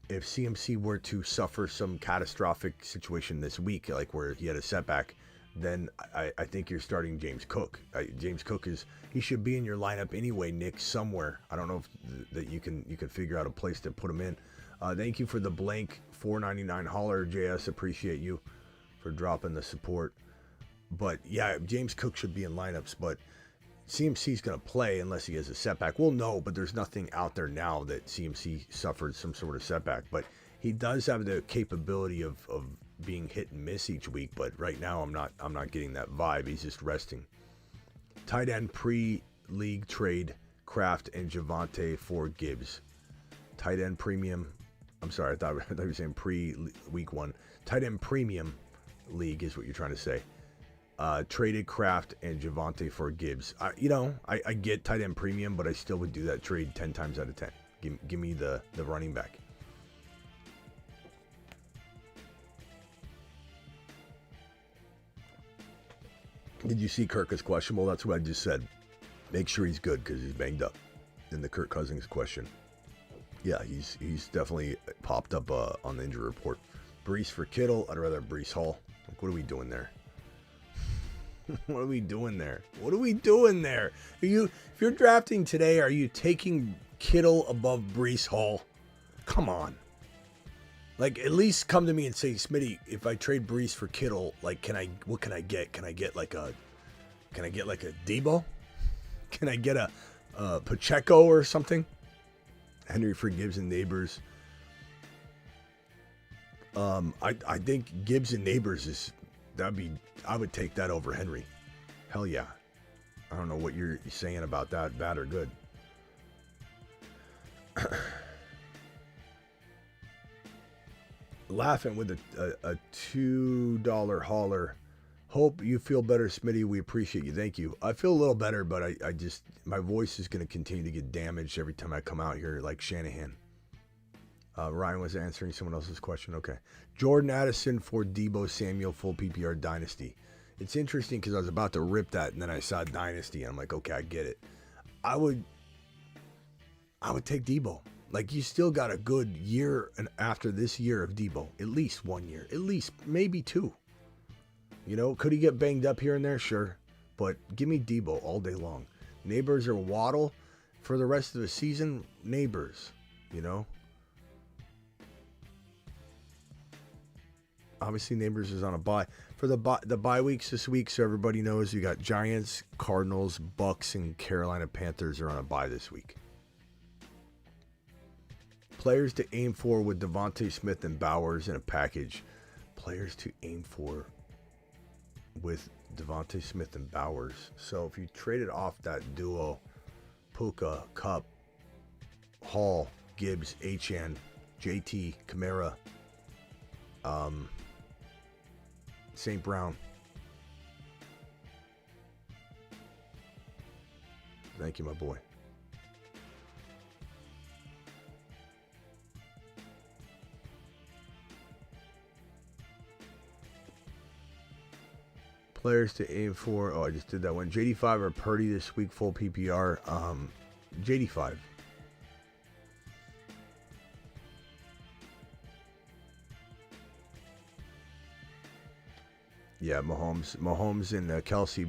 If CMC were to suffer some catastrophic situation this week, like where he had a setback, then I think you're starting James Cook. James Cook he should be in your lineup anyway, Nick, somewhere. I don't know if that you can figure out a place to put him in. Thank you for the blank $4.99 holler, JS. Appreciate you for dropping the support. But yeah, James Cook should be in lineups, but CMC's going to play unless he has a setback. Well, no, but there's nothing out there now that CMC suffered some sort of setback. But he does have the capability of being hit and miss each week. But right now, I'm not getting that vibe. He's just resting. Tight end pre-league trade, Kraft and Javonte for Gibbs. Tight end premium. I'm sorry, I thought you were saying pre-week 1. Tight end premium league is what you're trying to say. Traded Kraft and Javonte for Gibbs. I get tight end premium, but I still would do that trade 10 times out of 10. Give me the running back. Did you see Kirk is questionable? That's what I just said. Make sure he's good because he's banged up. In the Kirk Cousins question. Yeah, he's definitely popped up on the injury report. Brees for Kittle. I'd rather Brees Hall. Like, what are we doing there? What are we doing there? What are we doing there? If you're drafting today, are you taking Kittle above Brees Hall? Come on. Like, at least come to me and say, Smitty, if I trade Brees for Kittle, like, what can I get? Can I get like a Debo? Can I get a Pacheco or something? Henry for Gibbs and Neighbors. I think Gibbs and Neighbors I would take that over Henry. Hell yeah. I don't know what you're saying about that, bad or good. Laughing with a $2 hauler. Hope you feel better, Smitty. We appreciate you. Thank you. I feel a little better, but I just, my voice is going to continue to get damaged every time I come out here like Shanahan. Ryan was answering someone else's question. Okay. Jordan Addison for Debo Samuel, full PPR Dynasty. It's interesting because I was about to rip that, and then I saw Dynasty, and I'm like, okay, I get it. I would take Debo. Like, you still got a good year and after this year of Debo. At least 1 year. At least maybe 2. You know, could he get banged up here and there? Sure. But give me Debo all day long. Neighbors or Waddle for the rest of the season? Neighbors, you know? Obviously, Neighbors is on a bye. For the bye weeks this week, so everybody knows, you got Giants, Cardinals, Bucks, and Carolina Panthers are on a bye this week. Players to aim for with Devontae Smith and Bowers in a package. Players to aim for with Devontae Smith and Bowers. So if you traded off that duo, Puka, Kupp, Hall, Gibbs, Achane, JT, Kamara, St. Brown. Thank you, my boy. Players to aim for. Oh, I just did that one. JD5 or Purdy this week, full PPR. JD5. Yeah, Mahomes and Kelsey.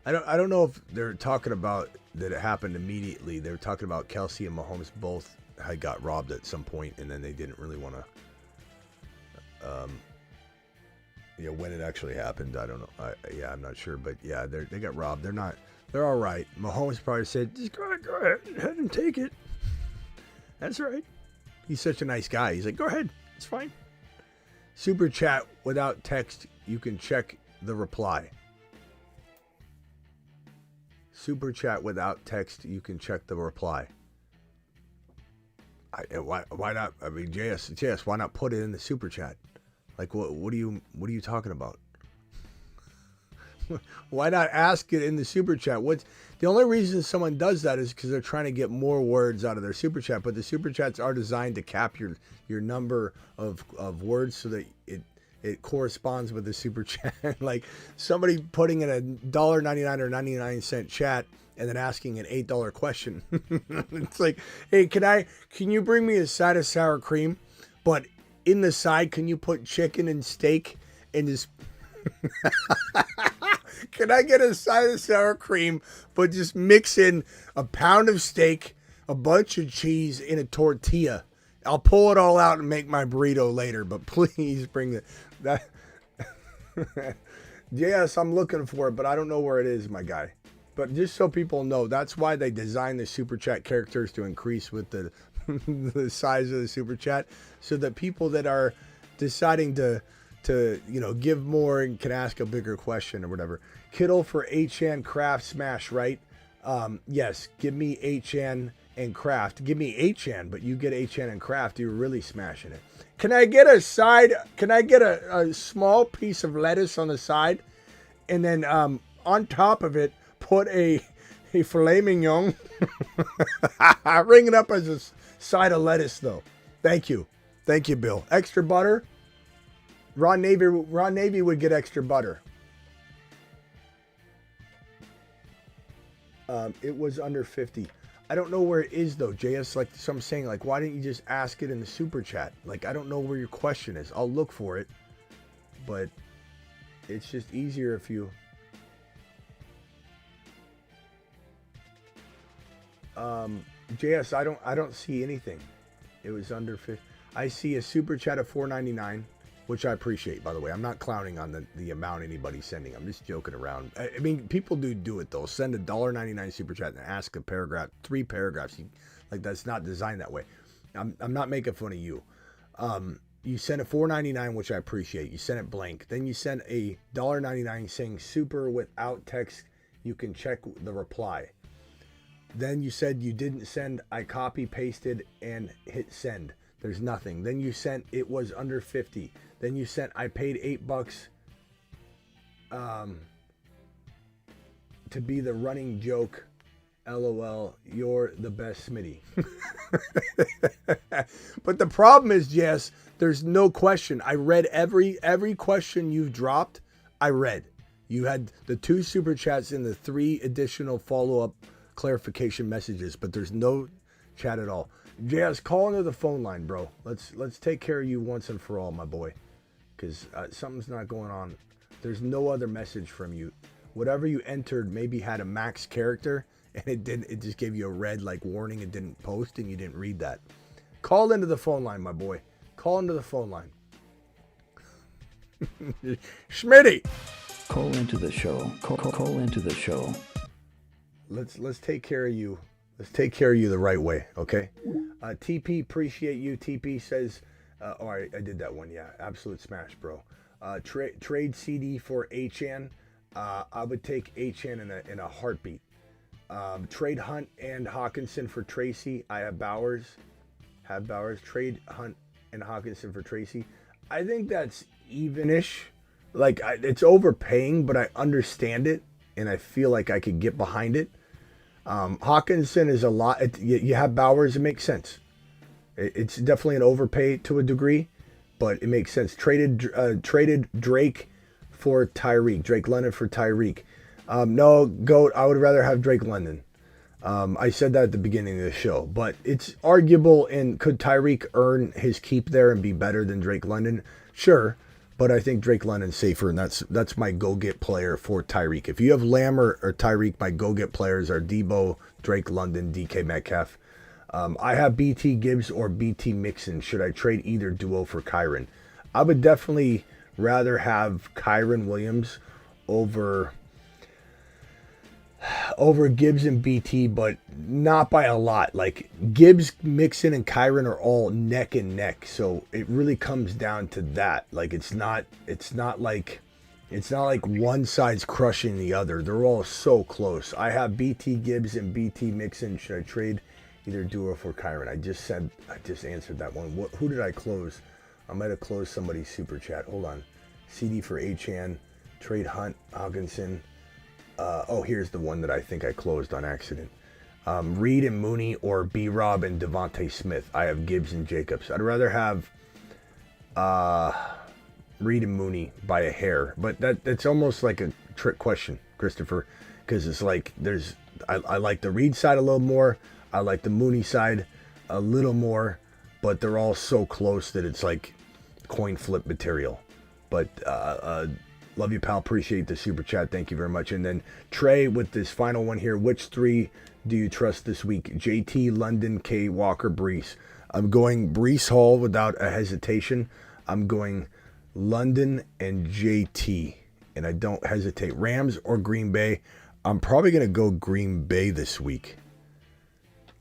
I don't know if they're talking about that it happened immediately. They were talking about Kelsey and Mahomes both had got robbed at some point, and then they didn't really want to. When it actually happened, I don't know. I'm not sure, but yeah, they got robbed. They're all right. Mahomes probably said, just go ahead and take it. That's right. He's such a nice guy. He's like, go ahead, it's fine. Super chat without text, you can check the reply. Super chat without text, you can check the reply. Why not? I mean, JS, why not put it in the super chat? Like, what are you talking about? Why not ask it in the super chat? The only reason someone does that is because they're trying to get more words out of their super chat. But the super chats are designed to cap your number of words so that it corresponds with the super chat. Like somebody putting in a $1.99 or 99-cent chat and then asking an $8 question. It's like, hey, can you bring me a side of sour cream? But in the side, can you put chicken and steak and just... Can I get a side of sour cream, but just mix in a pound of steak, a bunch of cheese, in a tortilla? I'll pull it all out and make my burrito later, but please bring that. Yes, I'm looking for it, but I don't know where it is, my guy. But just so people know, that's why they designed the super chat characters to increase with the the size of the super chat, so that people that are deciding to give more and can ask a bigger question or whatever. Kittle for Achane, Kraft, smash, right? Yes, give me Achane and Kraft. Give me Achane, but you get Achane and Kraft, you're really smashing it. Can I get a side? Can I get a small piece of lettuce on the side, and then on top of it put a filet mignon? Ring it up as a side of lettuce, though. Thank you, Bill. Extra butter. Ron Navy would get extra butter. It was under 50. I don't know where it is though, JS. Like, so I'm saying, like, why didn't you just ask it in the super chat? Like, I don't know where your question is. I'll look for it, but it's just easier if you. JS, I don't see anything. It was under 50. I see a super chat of $4.99, which I appreciate, by the way. I'm not clowning on the amount anybody's sending. I'm just joking around. I mean, people do it though. Send a $1.99 super chat and ask a paragraph, 3 paragraphs. Like, that's not designed that way. I'm not making fun of you. You sent a $4.99, which I appreciate. You sent it blank. Then you sent a $1.99 saying super without text. You can check the reply. Then you said you didn't send. I copy pasted and hit send. There's nothing. Then you sent it was under 50. Then you sent I paid $8 to be the running joke. LOL, you're the best, Smitty. But the problem is, yes, there's no question. I read every question you've dropped. I read. You had the 2 super chats and the 3 additional follow-up clarification messages, but there's no chat at all. JS, call into the phone line, bro. Let's take care of you once and for all, my boy, because something's not going on. There's no other message from you. Whatever you entered maybe had a max character, and it didn't. It just gave you a red like warning. It didn't post, and you didn't read that. Call into the phone line, my boy. Call into the phone line. Smitty, call into the show. Call into the show. Let's take care of you. Let's take care of you the right way, okay? TP, appreciate you. TP says, all right, I did that one. Yeah, absolute smash, bro. Trade CD for HN. I would take HN in a heartbeat. Trade Hunt and Hawkinson for Tracy. I have Bowers. Trade Hunt and Hawkinson for Tracy. I think that's evenish. Like, it's overpaying, but I understand it, and I feel like I could get behind it. Hawkinson is a lot. You have Bowers, it makes sense. It's definitely an overpay to a degree, but it makes sense. Traded Drake for Tyreek. Drake London for Tyreek. No, GOAT, I would rather have Drake London. I said that at the beginning of the show, but it's arguable. And could Tyreek earn his keep there and be better than Drake London? Sure. But I think Drake London's safer, and that's my go-get player for Tyreek. If you have Lamb or Tyreek, my go-get players are Debo, Drake London, DK Metcalf. I have BT Gibbs or BT Mixon. Should I trade either duo for Kyron? I would definitely rather have Kyron Williams over Gibbs and BT, but not by a lot. Like, Gibbs, Mixon, and Kyron are all neck and neck, so it really comes down to that. Like, it's not like one side's crushing the other. They're all so close. I have BT Gibbs and BT Mixon. Should I trade either duo for Kyron? I just answered that one. Who did I close? I might have closed somebody's super chat. Hold on. CD for HN. Trade Hunt, Hawkinson. Here's the one that I think I closed on accident. Reed and Mooney or B-Rob and Devontae Smith. I have Gibbs and Jacobs. I'd rather have Reed and Mooney by a hair, but that's almost like a trick question, Christopher, because it's like I like the Reed side a little more. I like the Mooney side a little more, but they're all so close that it's like coin flip material. But love you, pal. Appreciate the super chat. Thank you very much. And then Trey with this final one here. Which 3 do you trust this week? JT, London, K, Walker, Brees. I'm going Brees Hall without a hesitation. I'm going London and JT, and I don't hesitate. Rams or Green Bay. I'm probably going to go Green Bay this week.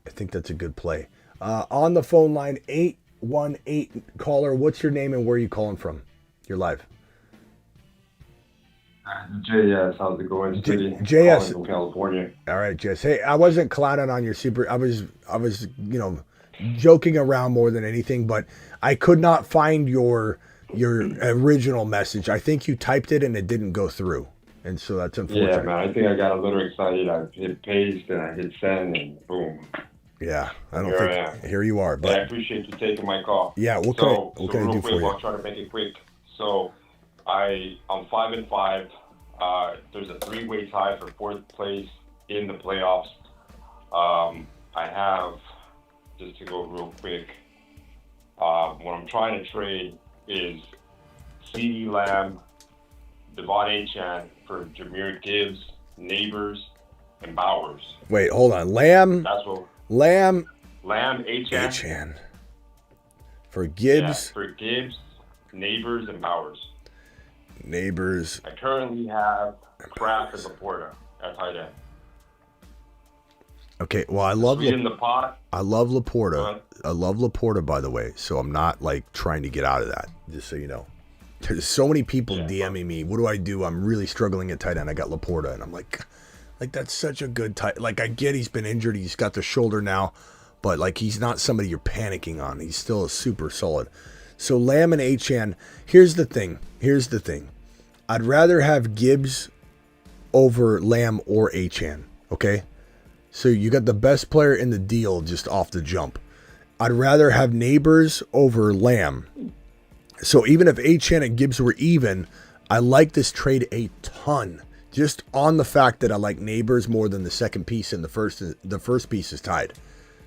I think that's a good play. On the phone line, 818 caller. What's your name and where are you calling from? You're live. JS, how's it going? JS from California. All right, JS. Hey, I wasn't clowning on your super. I was, joking around more than anything. But I could not find your original message. I think you typed it and it didn't go through, and so that's unfortunate. Yeah, man. I think I got a little excited. I hit paste and I hit send and boom. Yeah, I don't think. Here you are. But I appreciate you taking my call. Yeah, what can I do for you? I'll try to make it quick. So I'm 5-5. There's a 3-way tie for 4th place. in the playoffs. I have, just to go real quick, what I'm trying to trade is CeeDee Lamb, Devon Achane for Jahmyr Gibbs, Neighbors, and Bowers. Wait, hold on. Lamb, Achane. For Gibbs. Yeah, for Gibbs, Neighbors, and Bowers. Neighbors. I currently have Kraft and Laporta at tight end. Okay, well, I love in the pot. I love Laporta. I love Laporta, by the way. So I'm not like trying to get out of that. Just so you know, there's so many people DMing me. What do I do? I'm really struggling at tight end. I got Laporta, and I'm like that's such a good tight. Like I get he's been injured. He's got the shoulder now, but like he's not somebody you're panicking on. He's still a super solid. So Lamb and Achane. Here's the thing. I'd rather have Gibbs over Lamb or Achane. Okay. So you got the best player in the deal just off the jump. I'd rather have Neighbors over Lamb. So even if Achane and Gibbs were even, I like this trade a ton. Just on the fact that I like Neighbors more than the second piece and the first piece is tied.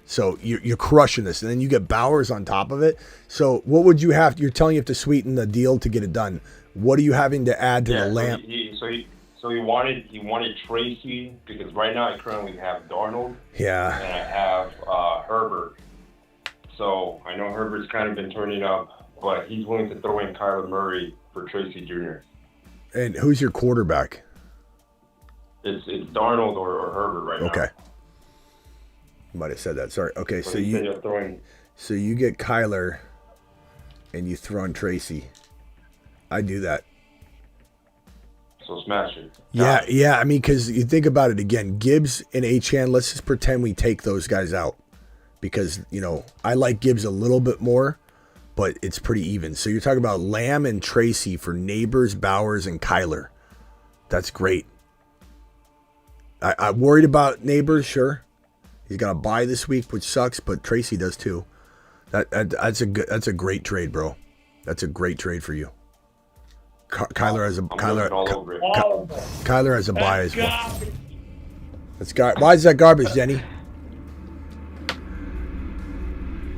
So you're crushing this. And then you get Bowers on top of it. So what would you have? You're telling you have to sweeten the deal to get it done. What are you having to add to the Lamb? So he wanted Tracy because right now I currently have Darnold. Yeah. And I have Herbert. So I know Herbert's kind of been turning up, but he's willing to throw in Kyler Murray for Tracy Jr. And who's your quarterback? It's Darnold or Herbert right now. Okay. You might have said that. Sorry. Okay, so you get Kyler and you throw in Tracy. I do that. So smash it. Yeah. I mean, because you think about it again, Gibbs and Achane. Let's just pretend we take those guys out because I like Gibbs a little bit more, but it's pretty even. So you're talking about Lamb and Tracy for Neighbors, Bowers, and Kyler. That's great. I'm worried about Neighbors. Sure, he's got a bye this week, which sucks, but Tracy does too. That's a great trade, bro. That's a great trade for you. Kyler has a Kyler has a bye as well. Why is that garbage, Denny?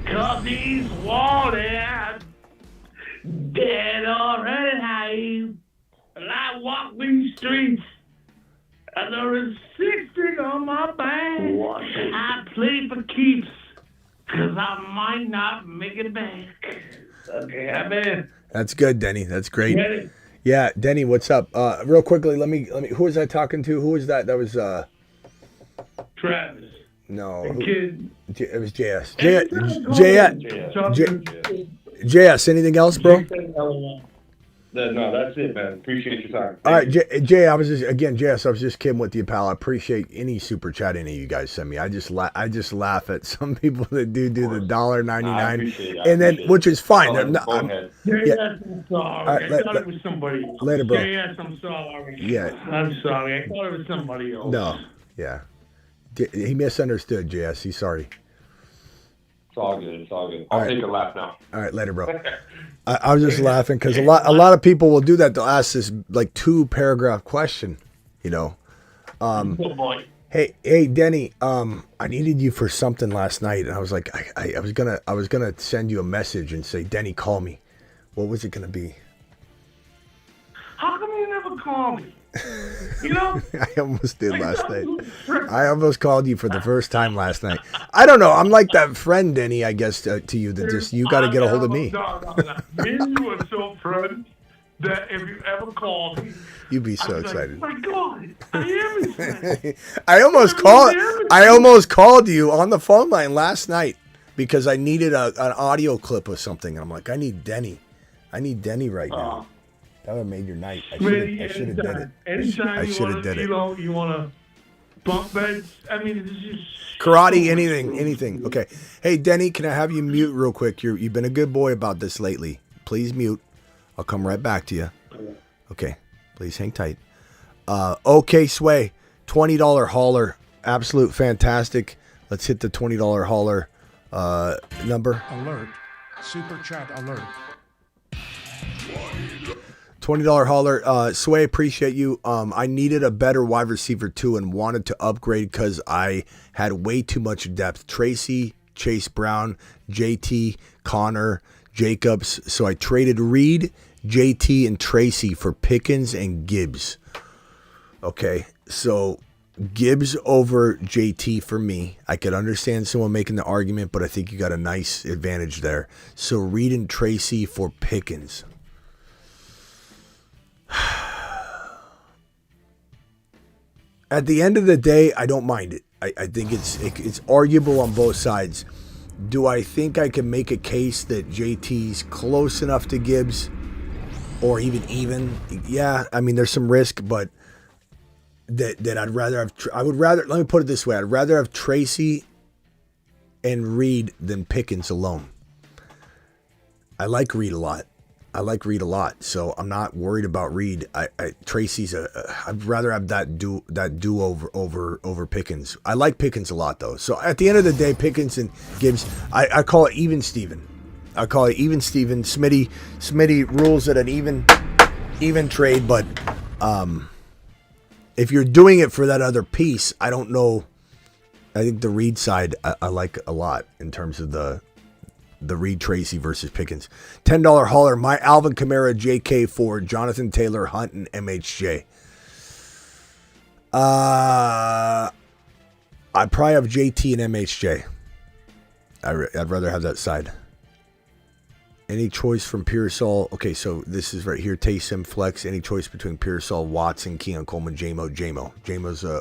Cause he's wanted, dead or alive. And I walk these streets, and there is 60 on my back. I play for keeps, cause I might not make it back. Okay, I'm in. That's good, Denny. That's great. Yeah, Denny, what's up? Real quickly, let me. Who was I talking to? Who was that? That was Travis. No, Kid. It was JS. JS. Anything else, bro? No, that's it, man. Appreciate your time. All right, Jay. I was just kidding with you, pal. I appreciate any super chat any of you guys send me. I just laugh at some people that do the $1.99, and then which is fine. I'm sorry. I thought it was somebody else. Later, bro. JS, I'm sorry. Yeah. I'm sorry. I thought it was somebody else. No. Yeah. He misunderstood, JS. He's sorry. It's all good. I'll take a laugh now. All right, later, bro. I was just laughing because a lot of people will do that. They'll ask this like 2-paragraph question, Oh boy. Hey, Denny. I needed you for something last night, and I was like, I was gonna send you a message and say, Denny, call me. What was it gonna be? How come you never call me? I almost did last night. I almost called you for the first time last night. I don't know. I'm like that friend, Denny, I guess, to you that just, you got to get a hold of me. No. Me and you are so friends that if you ever call me, you'd be so excited. Like, my God, I am excited. I almost called you on the phone line last night because I needed an audio clip of something. And I'm like, I need Denny right now. That would have made your night. I should have did it. Anytime you want to bunk beds, I mean, it's just karate, anything. Okay. Hey, Denny, can I have you mute real quick? You've been a good boy about this lately. Please mute. I'll come right back to you. Okay. Please hang tight. Okay, Sway. $20 hauler. Absolute fantastic. Let's hit the $20 hauler number. Alert. Super chat alert. $20 hauler. Sway, appreciate you. I needed a better wide receiver too and wanted to upgrade because I had way too much depth. Tracy, Chase Brown, JT, Connor, Jacobs. So I traded Reed, JT, and Tracy for Pickens and Gibbs. Okay, so Gibbs over JT for me. I could understand someone making the argument, but I think you got a nice advantage there. So Reed and Tracy for Pickens. At the end of the day, I don't mind it. I think it's arguable on both sides. Do I think I can make a case that JT's close enough to Gibbs or even? Yeah, I mean, there's some risk, but that I'd rather have. Let me put it this way. I'd rather have Tracy and Reed than Pickens alone. I like Reed a lot. So I'm not worried about Reed. Tracy's I'd rather have that do over Pickens. I like Pickens a lot though. So at the end of the day, Pickens and Gibbs, I call it even Steven. Smitty rules it an even trade, but if you're doing it for that other piece, I don't know. I think the Reed side I like a lot in terms of the Reed Tracy versus Pickens. $10 hauler, my Alvin Kamara, JK Ford, Jonathan Taylor, Hunt, and MHJ. I probably have JT and MHJ. I'd rather have that side. Any choice from Pearsall? Okay, so this is right here. Taysom flex. Any choice between Pearsall, Watson, Keon Coleman, Jamo? Jamo's a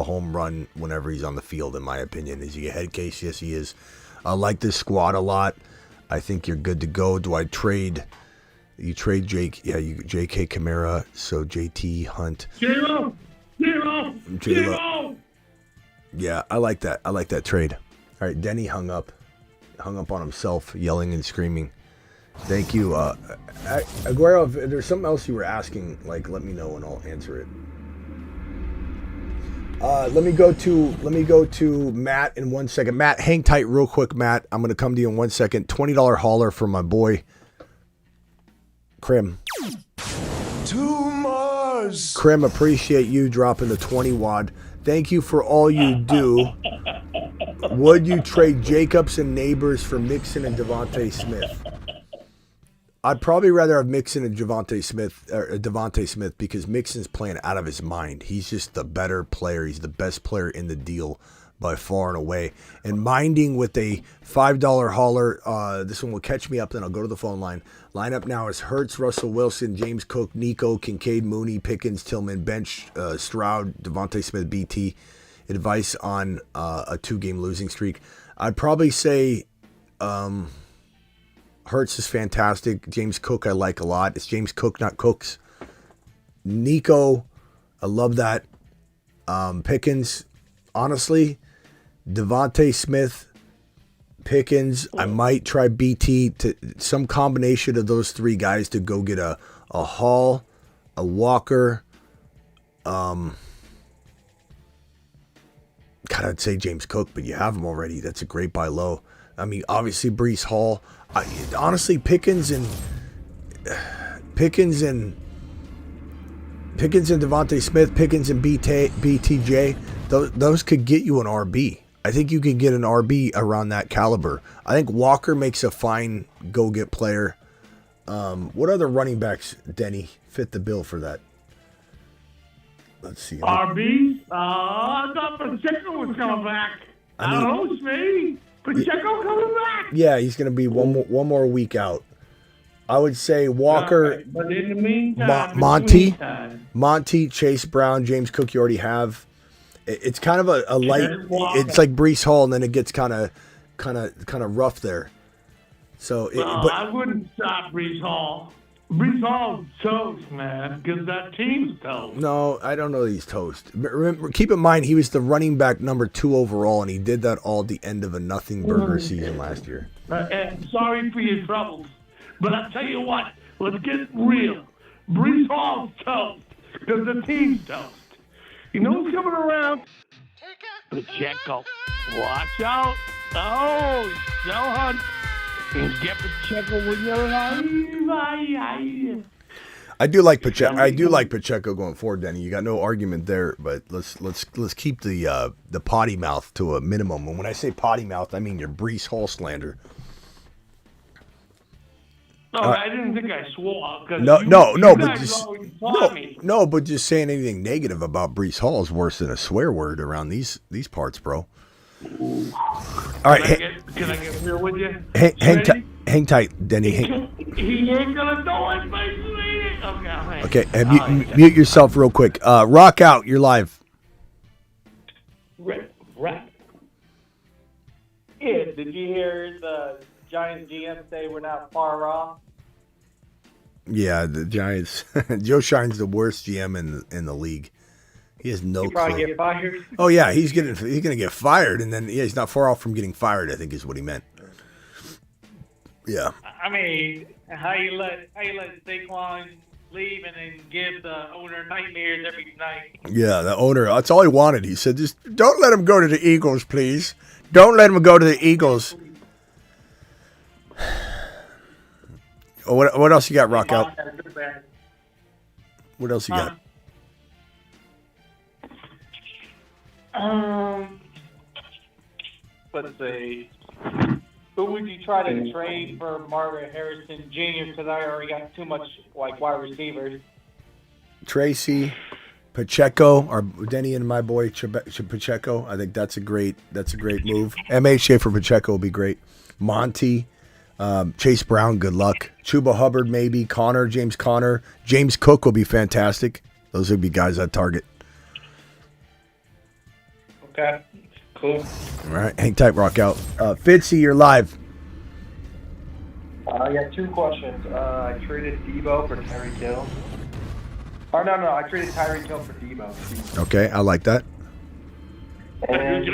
home run whenever he's on the field, in my opinion. Is he a head case? Yes, he is. I like this squad a lot. I think you're good to go. Do I trade? You trade Jake? Yeah, JK Kamara. So JT Hunt. Zero. Yeah, I like that. I like that trade. All right, Denny hung up on himself, yelling and screaming. Thank you, Aguero. If there's something else you were asking, like, let me know and I'll answer it. Let me go to Matt in 1 second. Matt, hang tight real quick, Matt. I'm going to come to you in 1 second. $20 hauler for my boy, Krim. Krim, appreciate you dropping the 20 wad. Thank you for all you do. Would you trade Jacobs and Neighbors for Mixon and Devontae Smith? I'd probably rather have Mixon and Devontae Smith because Mixon's playing out of his mind. He's just the better player. He's the best player in the deal by far and away. And minding with a $5 hauler, this one will catch me up, then I'll go to the phone line. Lineup now is Hurts, Russell Wilson, James Cook, Nico, Kincaid, Mooney, Pickens, Tillman, bench, Stroud, Devontae Smith, BT. Advice on a 2-game losing streak. I'd probably say Hurts is fantastic. James Cook I like a lot. It's James Cook, not Cooks. Nico, I love that. Pickens, honestly, Devontae Smith, Pickens, I might try BT, to some combination of those three guys to go get a Hall, a Walker. God, I'd say James Cook, but you have him already. That's a great buy low. I mean, obviously Breece Hall. Honestly, Pickens and Devontae Smith, Pickens and BTJ, those could get you an RB. I think you could get an RB around that caliber. I think Walker makes a fine go-get player. What other running backs, Denny, fit the bill for that? Let's see. RB? I thought Pacheco was coming back. I don't know, Smitty. Pacheco coming back? Yeah, he's going to be one more week out. I would say Walker, right, but in the meantime, Monty, Chase Brown, James Cook. You already have. It's kind of a light. It's like Breece Hall, and then it gets kind of rough there. So, I wouldn't stop Breece Hall. Breece Hall's toast, man, because that team's toast. No, I don't know that he's toast. Remember, keep in mind, he was the running back number 2 overall, and he did that all at the end of a nothing burger season last year. And sorry for your troubles, but I tell you what, let's get real. Breece Hall's toast because the team's toast. You know who's coming around? Pacheco. Watch out. Oh, so Hunt. And get Pacheco with your I do like Pacheco. I do like Pacheco going forward, Denny. You got no argument there, but let's keep the potty mouth to a minimum. And when I say potty mouth, I mean your Brees Hall slander. No, I didn't think I swore. No, but just saying anything negative about Brees Hall is worse than a swear word around these parts, bro. All right, Can I get real with you? Hang tight, Denny. He ain't gonna throw his face in it. Okay, mute yourself real quick. Rock out. You're live. Right. Yeah, did you hear the Giants GM say we're not far off? Yeah, the Giants. Joe Shine's the worst GM in the league. He has no clue. Probably get fired. Oh yeah, he's gonna get fired, and then he's not far off from getting fired. I think is what he meant. Yeah. I mean, how you let Saquon leave and then give the owner nightmares every night? Yeah, the owner. That's all he wanted. He said, "Just don't let him go to the Eagles, please. Don't let him go to the Eagles." Oh, what else you got, Rock out? What else you got? Let's see. Who would you try to trade for Marvin Harrison Jr.? Because I already got too much wide receivers. Tracy, Pacheco, or Denny and my boy Pacheco. I think that's a great move. MHA for Pacheco will be great. Monty. Chase Brown, good luck. Chuba Hubbard, maybe. James Conner. James Cook will be fantastic. Those would be guys I'd target. Okay, cool. All right, hang tight, Rock out. Fitzy, you're live. I got two questions. I traded Debo for Tyreek Hill. Oh, no, I traded Tyreek Hill for Debo. Okay, I like that. And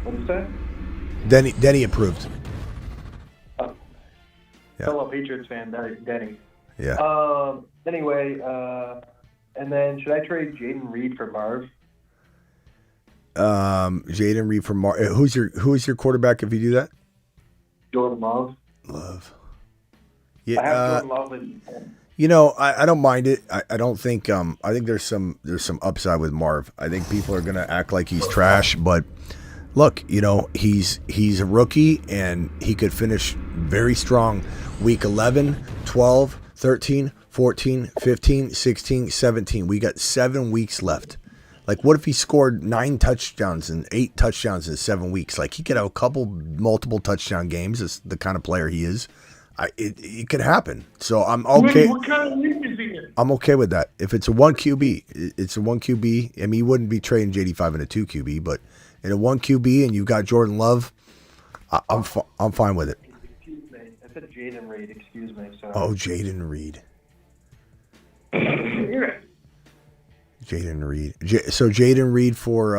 what did you say? Denny approved. Yeah. Fellow Patriots fan, Denny. Yeah. Anyway, and then should I trade Jaden Reed for Marv? Jaden Reed for Marv. Who's your quarterback if you do that? Jordan Love. Yeah. I have Jordan Love and I don't mind it. I don't think I think there's some upside with Marv. I think people are gonna act like he's trash, but look, he's a rookie and he could finish very strong week 11, 12, 13, 14, 15, 16, 17. We got 7 weeks left. Like, what if he scored 9 touchdowns and 8 touchdowns in 7 weeks? Like, he could have a couple multiple touchdown games. That's the kind of player he is. It could happen. So I'm okay. What kind of league is he in? I'm okay with that. If it's a 1 QB, it's a 1 QB. I mean, you wouldn't be trading JD5 in a 2 QB, but in a 1 QB and you've got Jordan Love, I'm fine with it. excuse me. I said Jaden Reed. Excuse me. So. Oh, Jaden Reed. Jaden Reed. So Jaden Reed for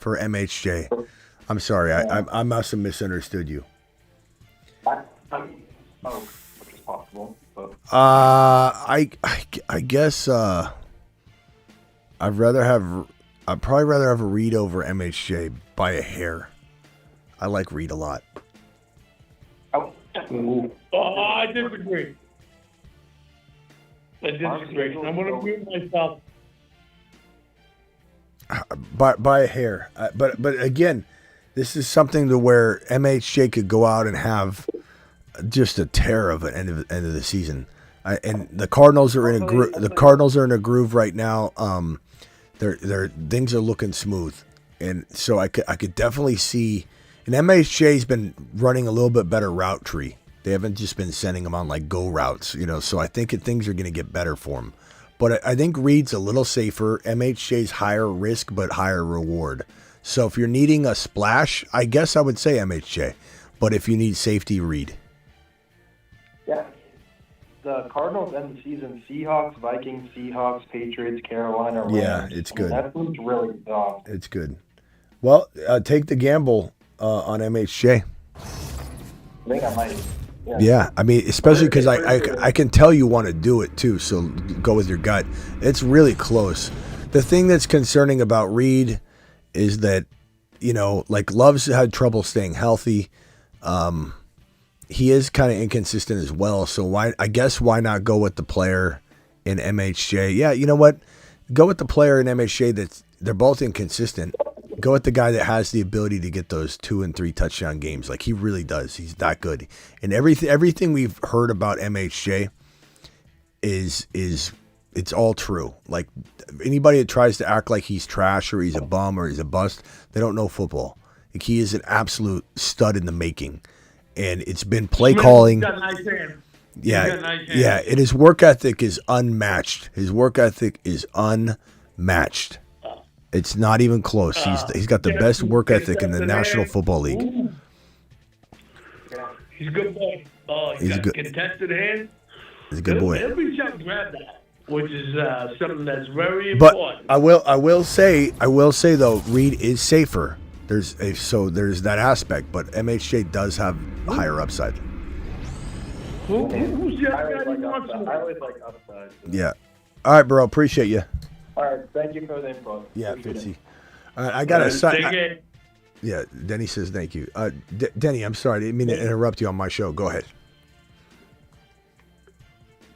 MHJ. I'm sorry. I must have misunderstood you. Which is possible. But. I guess I'd probably rather have a Reed over MHJ by a hair. I like Reed a lot. Oh, I disagree. I'm going to mute myself. By a hair. But again, this is something to where MHJ could go out and have just a tear of an end of the season. And the Cardinals are in a groove. The Cardinals are in a groove right now. Their things are looking smooth, and so I could definitely see. And MHJ's been running a little bit better route tree. They haven't just been sending them on like go routes, So I think things are going to get better for him. But I think Reed's a little safer. MHJ's higher risk but higher reward. So if you're needing a splash, I guess I would say MHJ. But if you need safety, Reed. Yeah. The Cardinals end the season Seahawks, Vikings, Seahawks, Patriots, Carolina, Rams. Yeah, it's good. That one's really soft. It's good. Well, take the gamble on MHJ. I think I might. Yeah, I mean, especially because I can tell you want to do it too, so go with your gut. It's really close. The thing that's concerning about Reed is that, like Love's had trouble staying healthy. he is kind of inconsistent as well. So why not go with the player in MHJ? Yeah, you know what? Go with the player in MHJ they're both inconsistent. Go with the guy that has the ability to get those 2 and 3 touchdown games. Like he really does. He's that good. And everything we've heard about MHJ is it's all true. Like anybody that tries to act like he's trash or he's a bum or he's a bust, they don't know football. Like he is an absolute stud in the making. And it's been play calling. Got a nice hand. Yeah, He's got a nice hand. yeah. And his work ethic is unmatched. His work ethic is unmatched. It's not even close. He's got the best work ethic in the National Football League. Ooh. He's a good boy. He's got a contested hand. He's a good boy. He'll be able to grab that, which is something that's very But important. I will say though, Reed is safer. There's that aspect, but MHJ does have higher upside. Who's the I other guy always who like wants upside. to- I always like upside. Yeah. All right, bro. Appreciate you. All right, thank you for the info. Yeah, Appreciate it. Fitzy. All right, I got to Take it. Yeah, Denny says thank you. Denny, I'm sorry, I didn't mean to interrupt you on my show. Go ahead.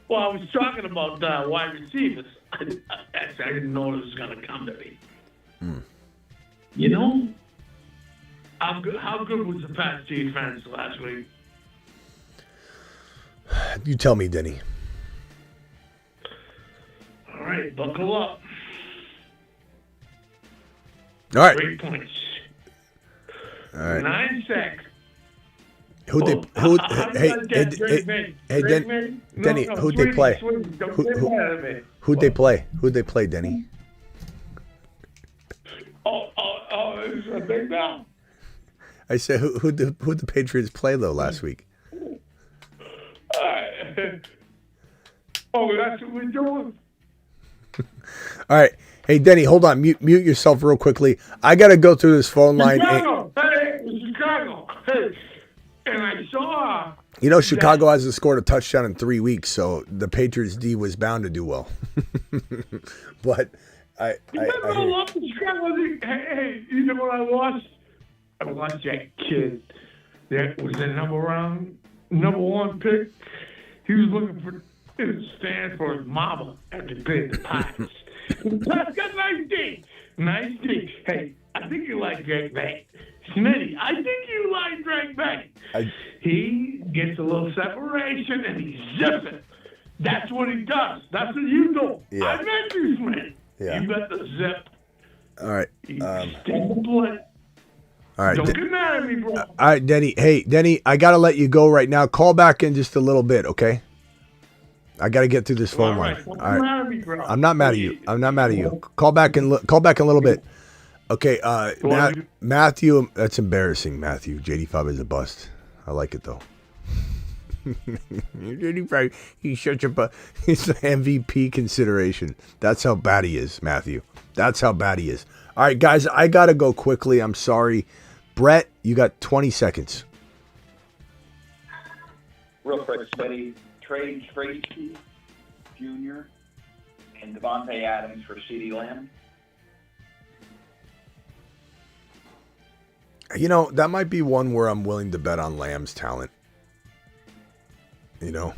Well, I was talking about wide receivers. Actually, I didn't know it was going to come to me. You know, how good was the Pats defense last week? You tell me, Denny. All right, buckle up. All right. 3 points. All right. 9 sacks. Denny, who'd they play? Who'd they play? Who'd they play, Denny? It's a big bell. I said, who'd the Patriots play though last week? That's what we're doing. All right. Hey, Denny, hold on. Mute yourself real quickly. I got to go through this phone line. Chicago. Chicago. Hey, and I saw. You know, Chicago hasn't scored a touchdown in 3 weeks, so the Patriots D was bound to do well. But I love the Chicago. Hey, you know what I watched? I watched that kid that was the number one pick. He was looking for his stand for his mama after he played the Pirates. That's got nice D. Nice D. Hey, I think you like Drake Bay. Smitty, I think you like Drake Bay. He gets a little separation and he zips it. That's what he does. That's what you do. Yeah. I meant you, Smitty. Yeah. You got the zip. all right. All right. Don't get mad at me, bro. All right, Denny. Hey, Denny, I got to let you go right now. Call back in just a little bit, okay? I got to get through this phone line. Don't All get right. mad at me, bro. I'm not mad at you. I'm not mad at you. Call back in a little bit. Okay, Matthew, that's embarrassing, Matthew. JD5 is a bust. I like it, though. JD5, he's such a he's an MVP consideration. That's how bad he is, Matthew. That's how bad he is. All right, guys, I got to go quickly. I'm sorry. Brett, you got 20 seconds. Real quick, Smitty, trade Tracy Jr. and Devontae Adams for CeeDee Lamb. You know, that might be one where I'm willing to bet on Lamb's talent. You know?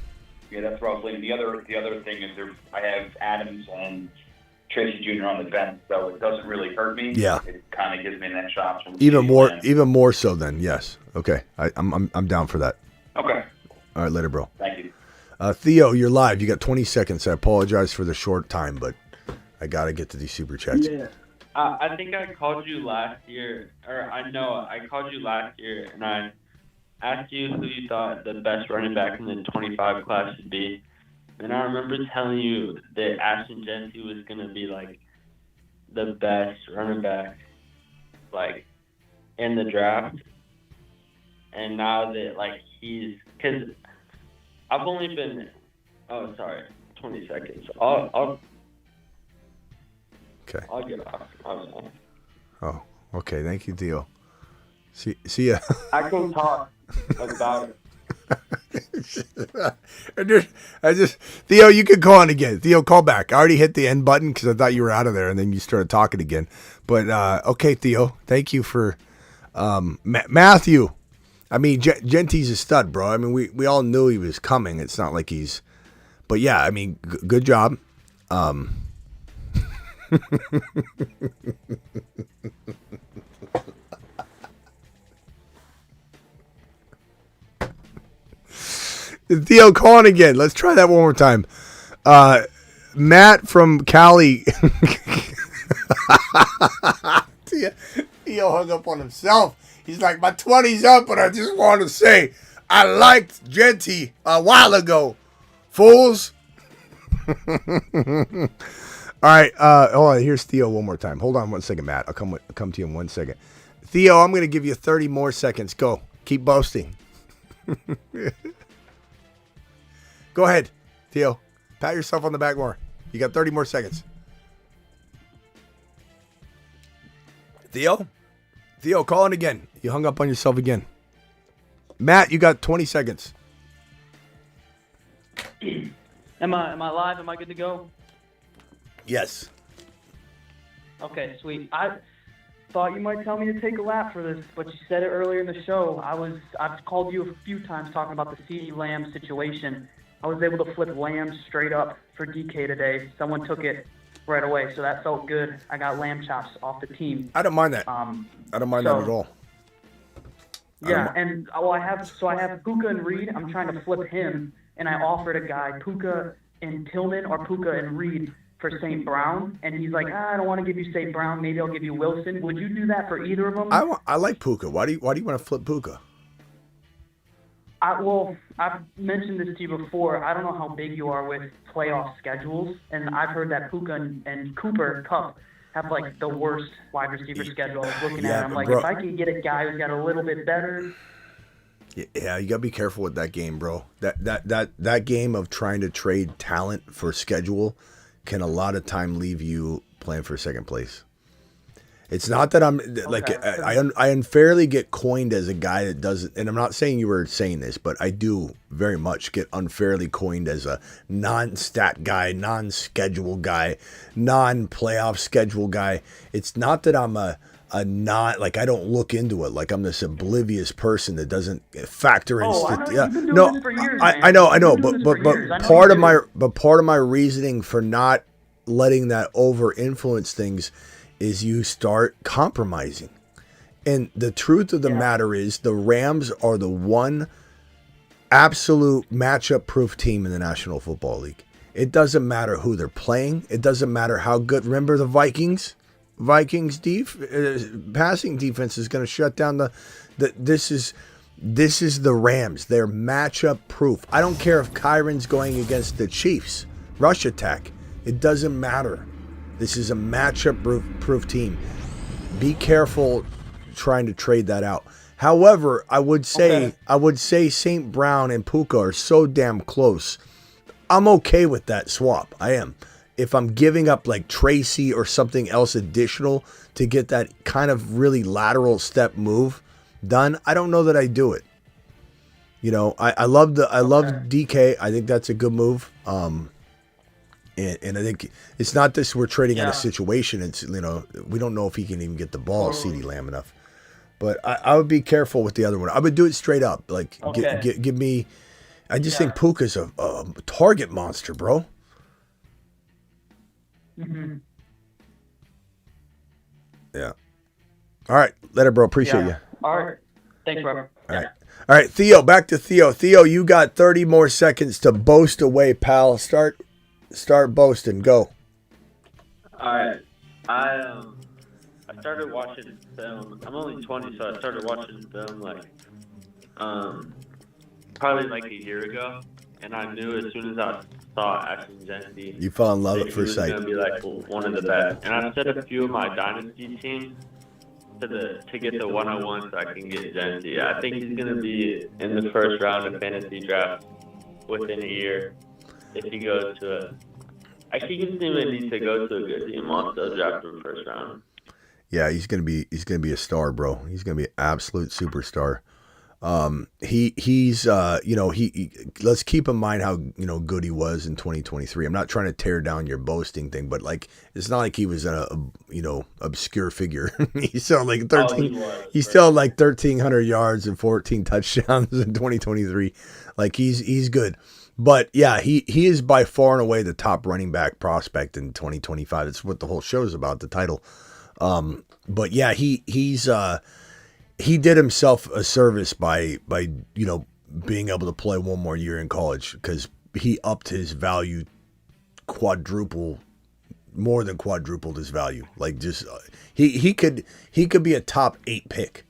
Yeah, that's roughly. The other thing is I have Adams and Tracy Jr. on the bench, so it doesn't really hurt me. Yeah. It kind of gives me that shot. Even more so then, yes. Okay. I'm down for that. Okay. All right, later, bro. Thank you. Theo, you're live. You got 20 seconds. I apologize for the short time, but I got to get to these super chats. Yeah. I think I called you last year, or I know I called you last year, and I asked you who you thought the best running back in the 25 class would be. And I remember telling you that Ashton Jeanty was going to be, like, the best running back, like, in the draft. And now that, like, because I've only been, 20 seconds. Okay. I'll get off. Oh, okay. Thank you, Theo. See ya. I can talk about it. I just Theo, you can call in again. Theo, call back. I already hit the end button because I thought you were out of there, and then you started talking again. But okay, Theo, thank you for Matthew. I mean, Jeanty's a stud, bro. I mean, we all knew he was coming. It's not like he's, but yeah, I mean, good job. Theo calling again. Let's try that one more time. Matt from Cali. Theo hung up on himself. He's like, my 20's up, but I just want to say I liked Jeanty a while ago. Fools. All right. Hold on. Here's Theo one more time. Hold on 1 second, Matt. I'll come to you in 1 second. Theo, I'm going to give you 30 more seconds. Go. Keep boasting. Go ahead, Theo. Pat yourself on the back more. You got 30 more seconds. Theo? Theo, call in again. You hung up on yourself again. Matt, you got 20 seconds. Am I live? Am I good to go? Yes. Okay, sweet. I thought you might tell me to take a lap for this, but you said it earlier in the show. I've called you a few times talking about the CeeDee Lamb situation. I was able to flip Lamb straight up for DK today. Someone took it right away, so that felt good. I got lamb chops off the team. I don't mind that. I don't mind that at all. Yeah, and I have Puka and Reed. I'm trying to flip him, and I offered a guy Puka and Tillman or Puka and Reed for St. Brown, and he's like, I don't want to give you St. Brown. Maybe I'll give you Wilson. Would you do that for either of them? I like Puka. Why do you want to flip Puka? I've mentioned this to you before. I don't know how big you are with playoff schedules, and I've heard that Puka and Cooper Kupp have like the worst wide receiver schedule. I was looking at it, I'm like, if I can get a guy who's got a little bit better. Yeah, you gotta be careful with that game, bro. That game of trying to trade talent for schedule can a lot of time leave you playing for second place. It's not that I'm like I unfairly get coined as a guy that doesn't, and I'm not saying you were saying this, but I do very much get unfairly coined as a non-stat guy, non-schedule guy, non-playoff schedule guy. It's not that I'm a not like I don't look into it like I'm this oblivious person that doesn't factor in. I know, but part of my reasoning for not letting that over influence things is you start compromising. And the truth of the matter is the Rams are the one absolute matchup proof team in the National Football League. It doesn't matter who they're playing. It doesn't matter how good. Remember the Vikings passing defense is going to shut down this is the Rams. They're matchup proof. I don't care if Kyron's going against the Chiefs rush attack. It doesn't matter. This is a matchup proof team. Be careful trying to trade that out. However, I would say St. Brown and Puka are so damn close. I'm okay with that swap. I am. If I'm giving up like Tracy or something else additional to get that kind of really lateral step move done, I don't know that I do it. You know, I love DK. I think that's a good move. And I think it's not this we're trading out a situation. It's, you know, we don't know if he can even get the ball, CeeDee Lamb, enough. But I would be careful with the other one. I would do it straight up. Like, give me. I just think Puka's a target monster, bro. Mm-hmm. Yeah. All right. Later, bro. Appreciate you. All right. Thanks, Robert. All right. All right, Theo. Back to Theo. Theo, you got 30 more seconds to boast away, pal. Start boasting. Go. All right. I started watching film. I'm only 20, so I started watching film like probably like a year ago, and I knew as soon as I saw Ashton Jeanty, you fell in love at first sight. He was gonna be like one of the best. And I set a few of my dynasty teams to get the 101 so I can get Jeanty. I think he's gonna be in the first round of fantasy draft within a year. If he goes to I think he's gonna need to go to a good team also draft him first round. Yeah, he's gonna be a star, bro. He's gonna be an absolute superstar. He's let's keep in mind how good he was in 2023. I'm not trying to tear down your boasting thing, but like it's not like he was a obscure figure. He still had like 13. He still had like 1,300 yards and 14 touchdowns in 2023. Like he's good, but yeah, he is by far and away the top running back prospect in 2025. It's what the whole show is about, the title. But yeah, he did himself a service by being able to play one more year in college, because he upped his value more than quadrupled his value. Like just he could be a top 8 pick.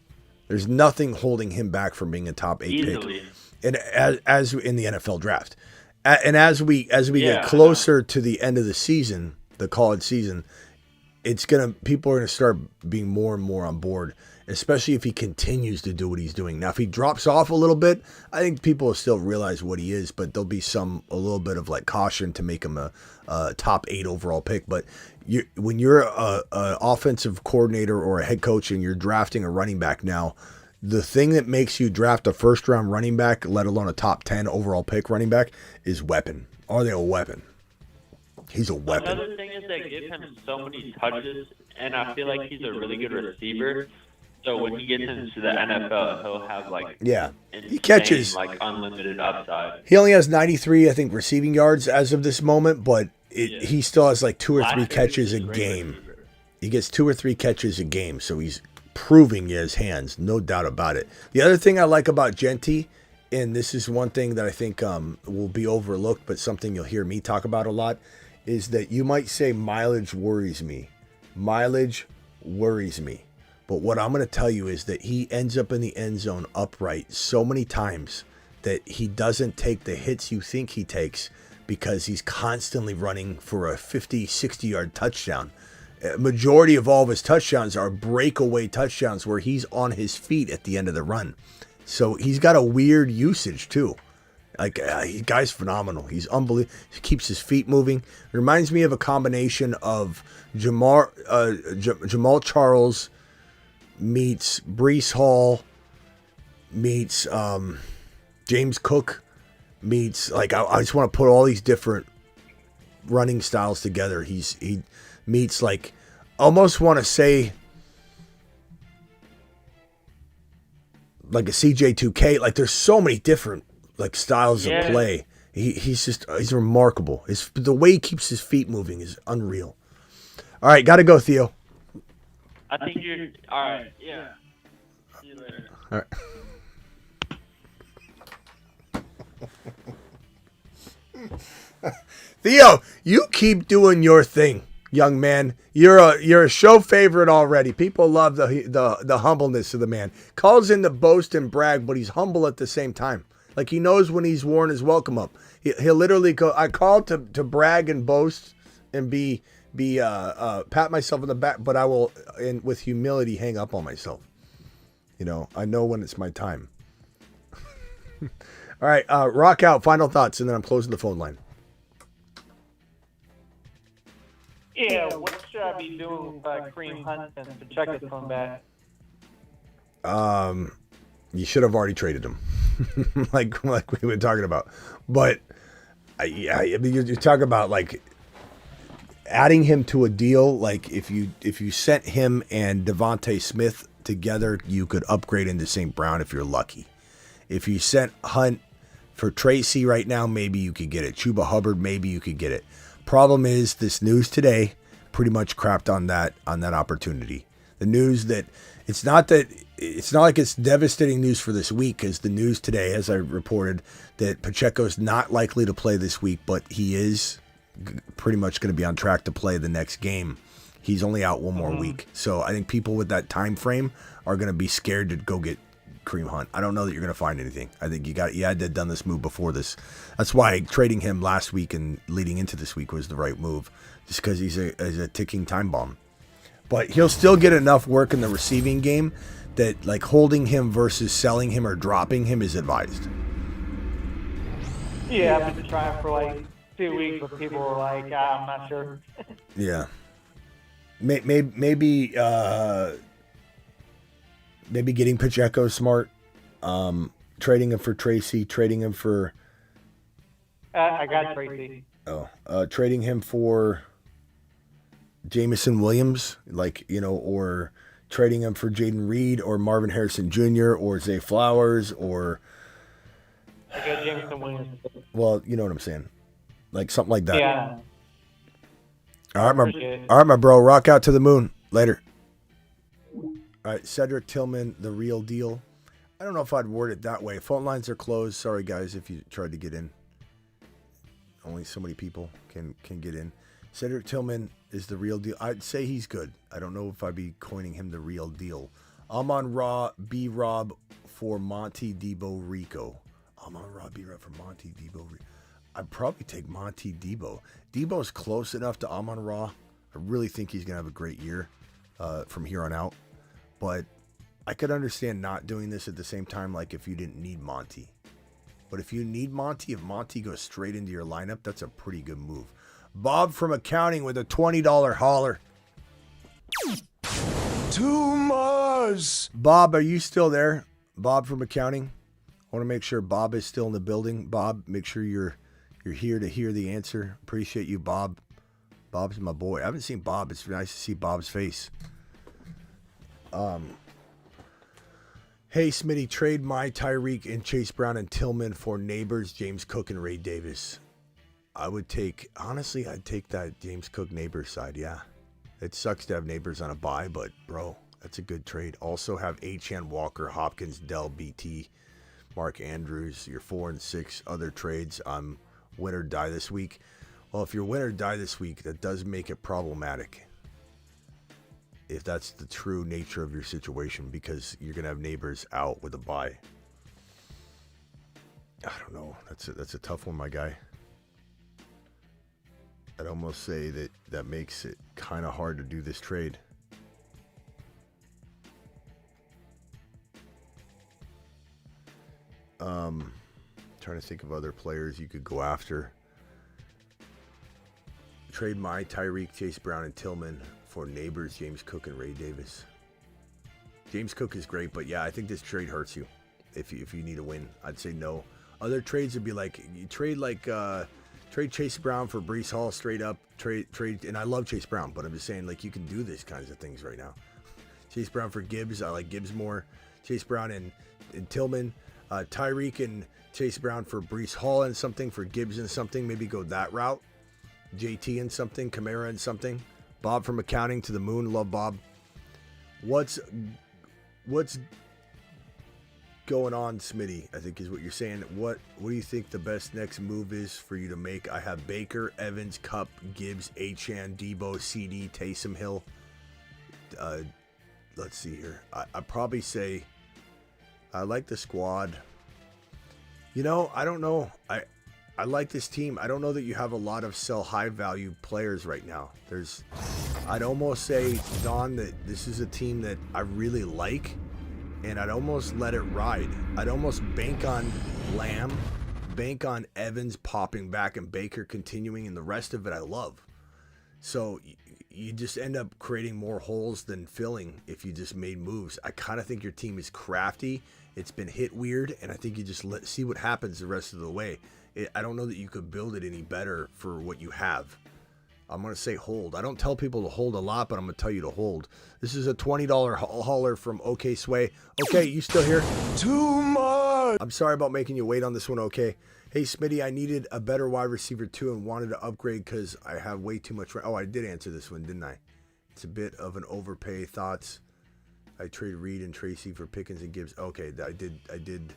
There's nothing holding him back from being a top 8 pick. And as in the NFL draft, and as we get closer to the end of the season, the college season, people are gonna start being more and more on board, especially if he continues to do what he's doing. Now, if he drops off a little bit, I think people will still realize what he is, but there'll be a little bit of like caution to make him a top 8 overall pick. But when you're a offensive coordinator or a head coach and you're drafting a running back now, the thing that makes you draft a first round running back, let alone a top 10 overall pick running back, is weapon. Are they a weapon? He's a weapon. Another thing is they give him so many touches, and I feel like he's a really good receiver. So when he gets into the NFL, he'll have he catches like unlimited upside. He only has 93, I think, receiving yards as of this moment, but he still has like 2 or 3 catches a game. He gets 2 or 3 catches a game, so he's proving his hands, no doubt about it. The other thing I like about Jeanty, and this is one thing that I think will be overlooked, but something you'll hear me talk about a lot, is that you might say mileage worries me. Mileage worries me. But what I'm going to tell you is that he ends up in the end zone upright so many times that he doesn't take the hits you think he takes, because he's constantly running for a 50, 60-yard touchdown. Majority of all of his touchdowns are breakaway touchdowns where he's on his feet at the end of the run. So he's got a weird usage too. Like, guy's phenomenal. He's unbelievable. He keeps his feet moving. It reminds me of a combination of Jamal Charles meets Breece Hall meets James Cook meets, like, I just want to put all these different running styles together. He meets, like, almost want to say like a CJ2K. Like, there's so many different like styles of play. He's remarkable. The way he keeps his feet moving is unreal. All right, gotta go, Theo. I think you're all right. Yeah. See you later. All right. Theo, you keep doing your thing, young man. You're a show favorite already. People love the humbleness of the man. Calls in to boast and brag, but he's humble at the same time. Like, he knows when he's worn his welcome up. He'll literally go, I call to brag and boast and be pat myself on the back, but I will, and with humility, hang up on myself. I know when it's my time. All right, rock out, final thoughts, and then I'm closing the phone line. Yeah, what should I be doing with Kareem Hunt and Pacheco's coming back? You should have already traded him, like we were talking about. But I mean, you're talking about like adding him to a deal. Like if you sent him and Devontae Smith together, you could upgrade into St. Brown if you're lucky. If you sent Hunt for Tracy right now, maybe you could get it. Chuba Hubbard, maybe you could get it. Problem is, this news today pretty much crapped on that opportunity. The news that it's not like it's devastating news for this week, because the news today, as I reported, that Pacheco's not likely to play this week, but he is pretty much going to be on track to play the next game. He's only out one more week. So I think people with that time frame are going to be scared to go get Kareem Hunt. I don't know that you're going to find anything. I think you had to have done this move before this. That's why trading him last week and leading into this week was the right move, just because he's a ticking time bomb. But he'll still get enough work in the receiving game that, like, holding him versus selling him or dropping him is advised. Yeah, I've been trying for like 2 weeks, but people were like, I'm not sure. Yeah. Maybe getting Pacheco smart. Trading him for Tracy, trading him for I got Tracy. trading him for Jamison Williams, or trading him for Jaden Reed or Marvin Harrison Jr. or Zay Flowers or I got Jameson Williams. well, you know what I'm saying, like something like that. Yeah. All right, my bro, rock out to the moon. Later. All right, Cedric Tillman, the real deal. I don't know if I'd word it that way. Phone lines are closed. Sorry, guys, if you tried to get in. Only so many people can get in. Cedric Tillman is the real deal. I'd say he's good. I don't know if I'd be coining him the real deal. Amon-Ra, B-Rob for Monty Debo Rico. Amon-Ra, B-Rob for Monty Debo Rico. I'd probably take Monty Debo. Debo's close enough to Amon-Ra. I really think he's going to have a great year from here on out. But I could understand not doing this at the same time, like if you didn't need Monty. But if you need Monty, if Monty goes straight into your lineup, that's a pretty good move. Bob from accounting with a $20 holler. Too much. Bob, are you still there? Bob from accounting. I want to make sure Bob is still in the building. Bob, make sure you're here to hear the answer. Appreciate you, Bob. Bob's my boy. I haven't seen Bob. It's nice to see Bob's face. Hey, Smitty, trade my Tyreek and Chase Brown and Tillman for Neighbors, James Cook, and Ray Davis. I'd take that James Cook Neighbors side, yeah. It sucks to have Neighbors on a bye, but, bro, that's a good trade. Also have Achane, Walker, Hopkins, Dell, BT, Mark Andrews, your 4 and 6 other trades. Win or die this week. Well, if you're win or die this week, that does make it problematic. If that's the true nature of your situation, because you're going to have Neighbors out with a bye. I don't know. That's a tough one, my guy. I'd almost say that makes it kind of hard to do this trade. Trying to think of other players you could go after. Trade my Tyreek, Chase Brown, and Tillman for Neighbors, James Cook, and Ray Davis. James Cook is great, but yeah, I think this trade hurts you. If you need a win, I'd say no. Other trades would be like you trade Chase Brown for Breece Hall straight up. Trade, and I love Chase Brown, but I'm just saying like you can do these kinds of things right now. Chase Brown for Gibbs, I like Gibbs more. Chase Brown and Tillman, Tyreek and Chase Brown for Breece Hall and something, for Gibbs and something. Maybe go that route. JT and something, Kamara and something. Bob from accounting to the moon. Love Bob. What's going on, Smitty? I think is what you're saying. What do you think the best next move is for you to make? I have Baker, Evans, Kupp, Gibbs, Achane, Debo, CD, Taysom Hill. Let's see here. I'd probably say I like the squad. I don't know. I like this team. I don't know that you have a lot of sell high value players right now. I'd almost say, Don, that this is a team that I really like, and I'd almost let it ride. I'd almost bank on Lamb, bank on Evans popping back and Baker continuing, and the rest of it I love. So you just end up creating more holes than filling if you just made moves. I kind of think your team is crafty. It's been hit weird, and I think you just see what happens the rest of the way. I don't know that you could build it any better for what you have. I'm going to say hold. I don't tell people to hold a lot, but I'm going to tell you to hold. This is a $20 hauler from OK Sway. Okay, you still here? Too much. I'm sorry about making you wait on this one, okay. Hey, Smitty, I needed a better wide receiver too and wanted to upgrade because I have way too much. Oh, I did answer this one, didn't I? It's a bit of an overpay. Thoughts? I trade Reed and Tracy for Pickens and Gibbs. Okay, I did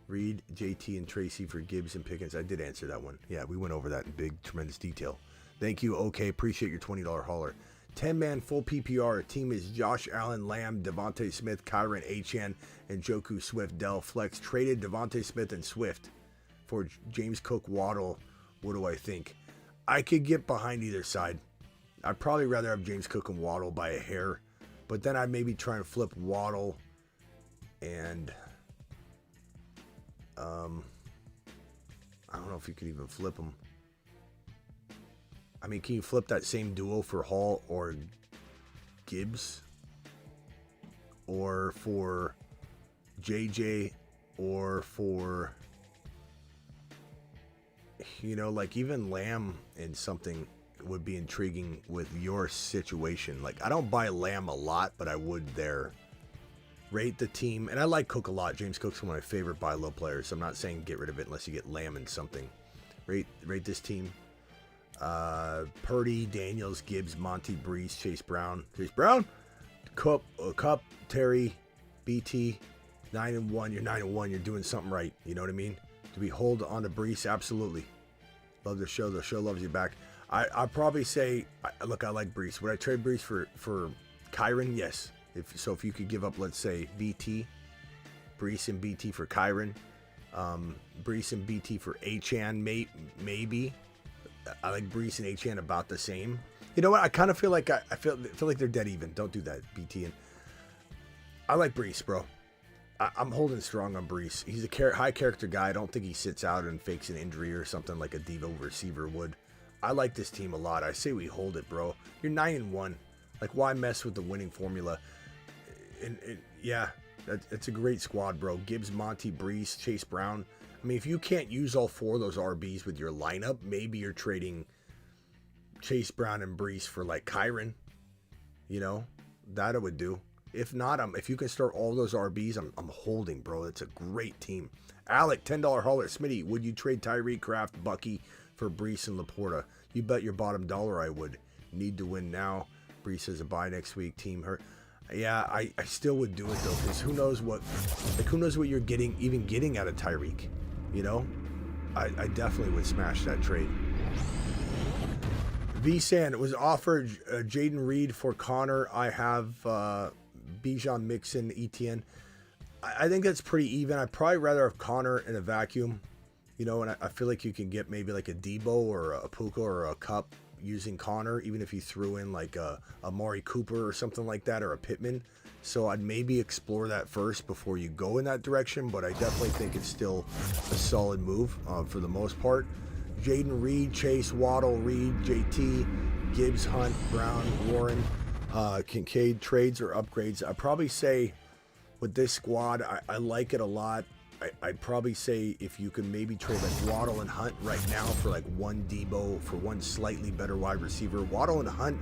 Reed, JT, and Tracy for Gibbs and Pickens. I did answer that one. Yeah, we went over that in big, tremendous detail. Thank you, okay. Appreciate your $20 hauler. 10-man full PPR. Team is Josh Allen, Lamb, Devontae Smith, Kyron Achane, and Joku Swift. Dell Flex traded Devontae Smith and Swift for James Cook, Waddle. What do I think? I could get behind either side. I'd probably rather have James Cook and Waddle by a hair, but then I'd maybe try and flip Waddle and I don't know if you could even flip them. I mean, can you flip that same duo for Hall or Gibbs? Or for JJ or for, like even Lamb and something would be intriguing with your situation. Like, I don't buy Lamb a lot, but I would there. Rate the team. And I like Cook a lot. James Cook's one of my favorite buy low players. So I'm not saying get rid of it unless you get Lamb and something. Rate this team. Purdy, Daniels, Gibbs, Monty, Brees, Chase Brown, Cup, Terry, BT, 9-1. You're 9-1. You're doing something right. You know what I mean? Do we hold on to Brees? Absolutely. Love the show. The show loves you back. I'd probably say, look, I like Brees. Would I trade Brees for Kyron? Yes. If you could give up, let's say, BT, Brees and BT for Kyron, Brees and BT for Achane, maybe. I like Brees and Achane about the same. You know what? I kind of feel like I feel like they're dead even. Don't do that, BT. And I like Brees, bro. I'm holding strong on Brees. He's a high character guy. I don't think he sits out and fakes an injury or something like a Devo receiver would. I like this team a lot. I say we hold it, bro. You're 9-1. Like, why mess with the winning formula? And yeah, it's a great squad, bro. Gibbs, Monty, Brees, Chase Brown. I mean, if you can't use all four of those RBs with your lineup, maybe you're trading Chase Brown and Brees for like Kyron. That I would do. If not, if you can start all those RBs, I'm holding, bro. It's a great team. Alec, $10 hauler. Smitty, would you trade Tyreek, Kraft, Bucky for Brees and Laporta? You bet your bottom dollar I would. Need to win now. Brees has a bye next week. Team hurt. Yeah, I still would do it though, because who knows what you're getting out of Tyreek. I definitely would smash that trade. V-San was offered Jaden Reed for Connor. I have Bijan Mixon, ETN. I think that's pretty even. I'd probably rather have Connor in a vacuum. And I feel like you can get maybe like a Debo or a Puka or a Cup using Connor, even if you threw in like a Amari Cooper or something like that, or a Pittman. So I'd maybe explore that first before you go in that direction, but I definitely think it's still a solid move for the most part. Jaden Reed, Chase, Waddle, Reed, JT, Gibbs, Hunt, Brown, Warren, Kincaid, trades or upgrades. I'd probably say with this squad, I like it a lot. I'd probably say if you can maybe trade like Waddle and Hunt right now for like one Debo for one slightly better wide receiver. Waddle and Hunt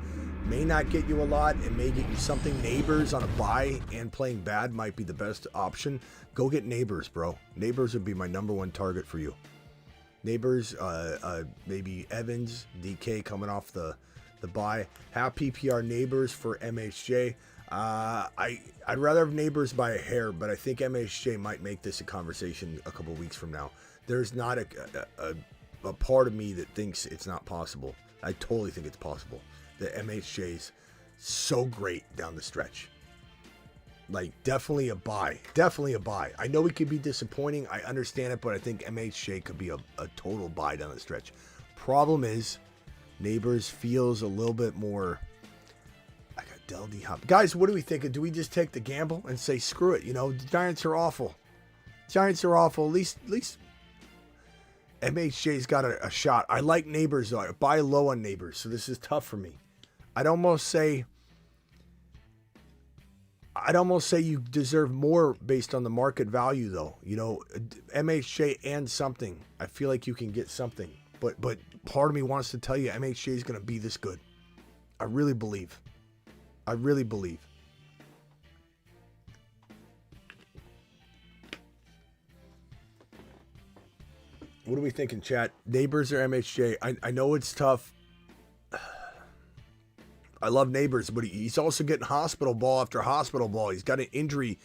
may not get you a lot and may get you something. Neighbors on a bye and playing bad might be the best option. Go get Neighbors, bro. Neighbors would be my number one target for you. Neighbors, maybe Evans, DK coming off the bye. Have PPR Neighbors for MHJ. I'd rather have Neighbors by a hair, but I think MHJ might make this a conversation a couple weeks from now. There's not a part of me that thinks it's not possible. I totally think it's possible. The MHJ's so great down the stretch. Like, definitely a buy. Definitely a buy. I know it could be disappointing. I understand it, but I think MHJ could be a total buy down the stretch. Problem is, Neighbors feels a little bit more... I got Del D Hop. Guys, what do we think? Do we just take the gamble and say, screw it? The Giants are awful. Giants are awful. At least MHJ's got a shot. I like Neighbors, though. I buy low on Neighbors, so this is tough for me. I'd almost say you deserve more based on the market value, though. MHJ and something. I feel like you can get something. But part of me wants to tell you MHJ is going to be this good. I really believe. What are we thinking, chat? Neighbors or MHJ? I know it's tough. I love Neighbors, but he's also getting hospital ball after hospital ball. He's got an injury,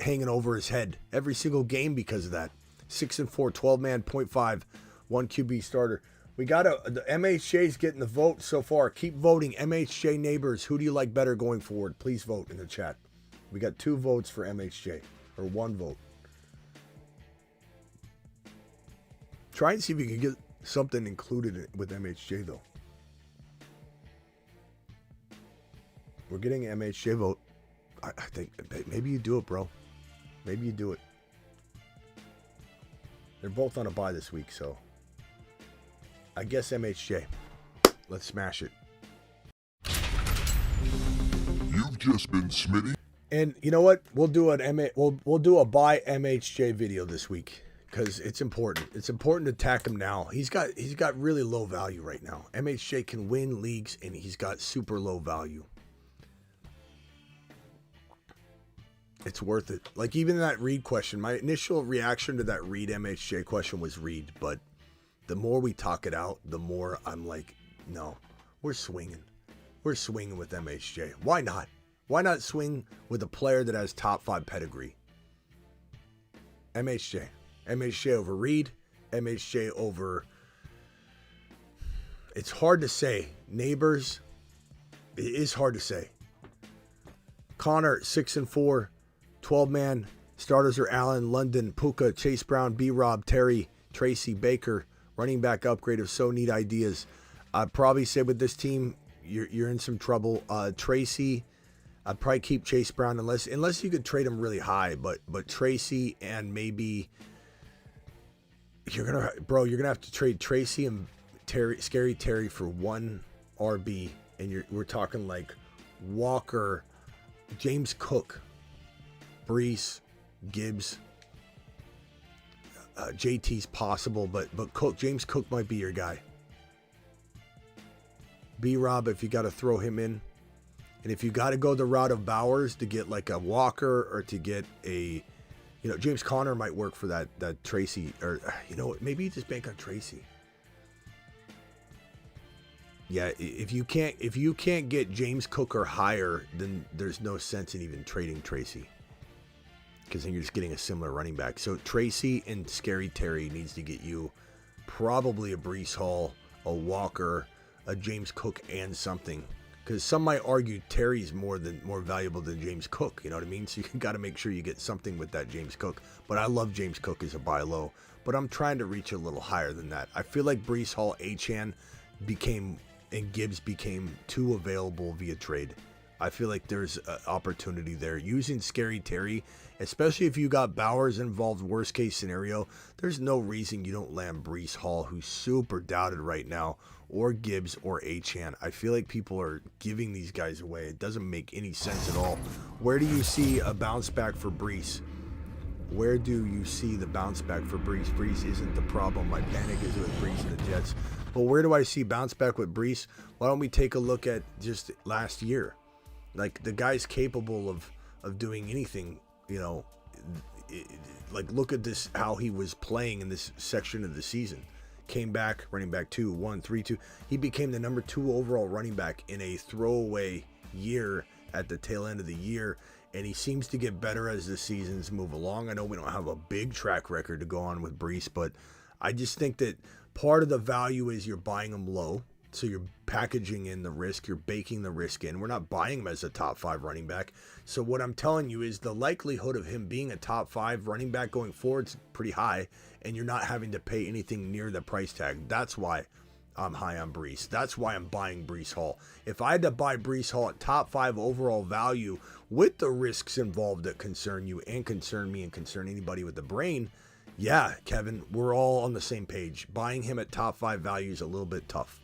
hanging over his head every single game because of that. 6-4, 12-man, 0.5, 1 QB starter. The MHJ's getting the vote so far. Keep voting. MHJ Neighbors. Who do you like better going forward? Please vote in the chat. We got 2 votes for MHJ, or 1 vote. Try and see if you can get something included with MHJ, though. We're getting an MHJ vote. I think maybe you do it, bro. Maybe you do it. They're both on a bye this week, so I guess MHJ. Let's smash it. You've just been Smitty And you know what? We'll do we'll do a buy MHJ video this week because it's important. It's important to attack him now. He's got really low value right now. MHJ can win leagues and he's got super low value. It's worth it. Like even that Reed question, my initial reaction to that Reed MHJ question was Reed, but the more we talk it out, the more I'm like, no, we're swinging. We're swinging with MHJ. Why not? Why not swing with a player that has top 5 pedigree? MHJ. MHJ over Reed. MHJ over... It's hard to say. Neighbors. It is hard to say. Connor, 6-4. 12-man. Starters are Allen, London, Puka, Chase Brown, B-Rob, Terry, Tracy, Baker. Running back upgrade if so need ideas. I'd probably say with this team, you're in some trouble. Tracy... I'd probably keep Chase Brown unless you could trade him really high, but Tracy and maybe you're gonna have to trade Tracy and Scary Terry for 1 RB, and we're talking like Walker, James Cook, Brees, Gibbs, JT's possible, but James Cook might be your guy. B-Rob, if you got to throw him in. And if you got to go the route of Bowers to get like a Walker or to get a, James Conner might work for that Tracy, or maybe you just bank on Tracy. Yeah, if you can't get James Cook or higher, then there's no sense in even trading Tracy, because then you're just getting a similar running back. So Tracy and Scary Terry needs to get you probably a Brees Hall, a Walker, a James Cook, and something. Because some might argue Terry's more valuable than James Cook. You know what I mean? So you got to make sure you get something with that James Cook. But I love James Cook as a buy low. But I'm trying to reach a little higher than that. I feel like Brees Hall, Achane and Gibbs became too available via trade. I feel like there's an opportunity there. Using Scary Terry, especially if you got Bowers involved, worst case scenario, there's no reason you don't land Brees Hall, who's super doubted right now, or Gibbs or Achane. I feel like people are giving these guys away. It doesn't make any sense at all. Where do you see a bounce back for Brees? Where do you see the bounce back for Brees? Brees isn't the problem. My panic is with Brees and the Jets. But where do I see bounce back with Brees? Why don't we take a look at just last year? Like, the guy's capable of doing anything, like, look at this, how he was playing in this section of the season. Came back, running back 2, 1, 3, 2. He became the number 2 overall running back in a throwaway year at the tail end of the year. And he seems to get better as the seasons move along. I know we don't have a big track record to go on with Brees, but I just think that part of the value is you're buying him low. So you're packaging in the risk, you're baking the risk in. We're not buying him as a top 5 running back. So what I'm telling you is the likelihood of him being a top 5 running back going forward is pretty high, and you're not having to pay anything near the price tag. That's why I'm high on Brees. That's why I'm buying Brees Hall. If I had to buy Brees Hall at top 5 overall value with the risks involved that concern you and concern me and concern anybody with the brain, yeah, Kevin, we're all on the same page. Buying him at top 5 value is a little bit tough.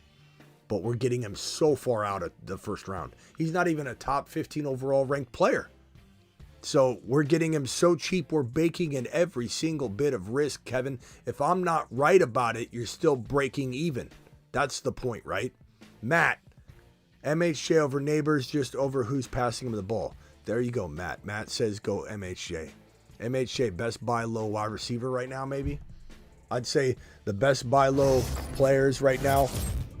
But we're getting him so far out of the first round. He's not even a top 15 overall ranked player. So we're getting him so cheap, we're baking in every single bit of risk, Kevin. If I'm not right about it, you're still breaking even. That's the point, right? Matt, MHJ over Neighbors, just over who's passing him the ball. There you go, Matt. Matt says go MHJ. MHJ, best buy low wide receiver right now, maybe? I'd say the best buy low players right now.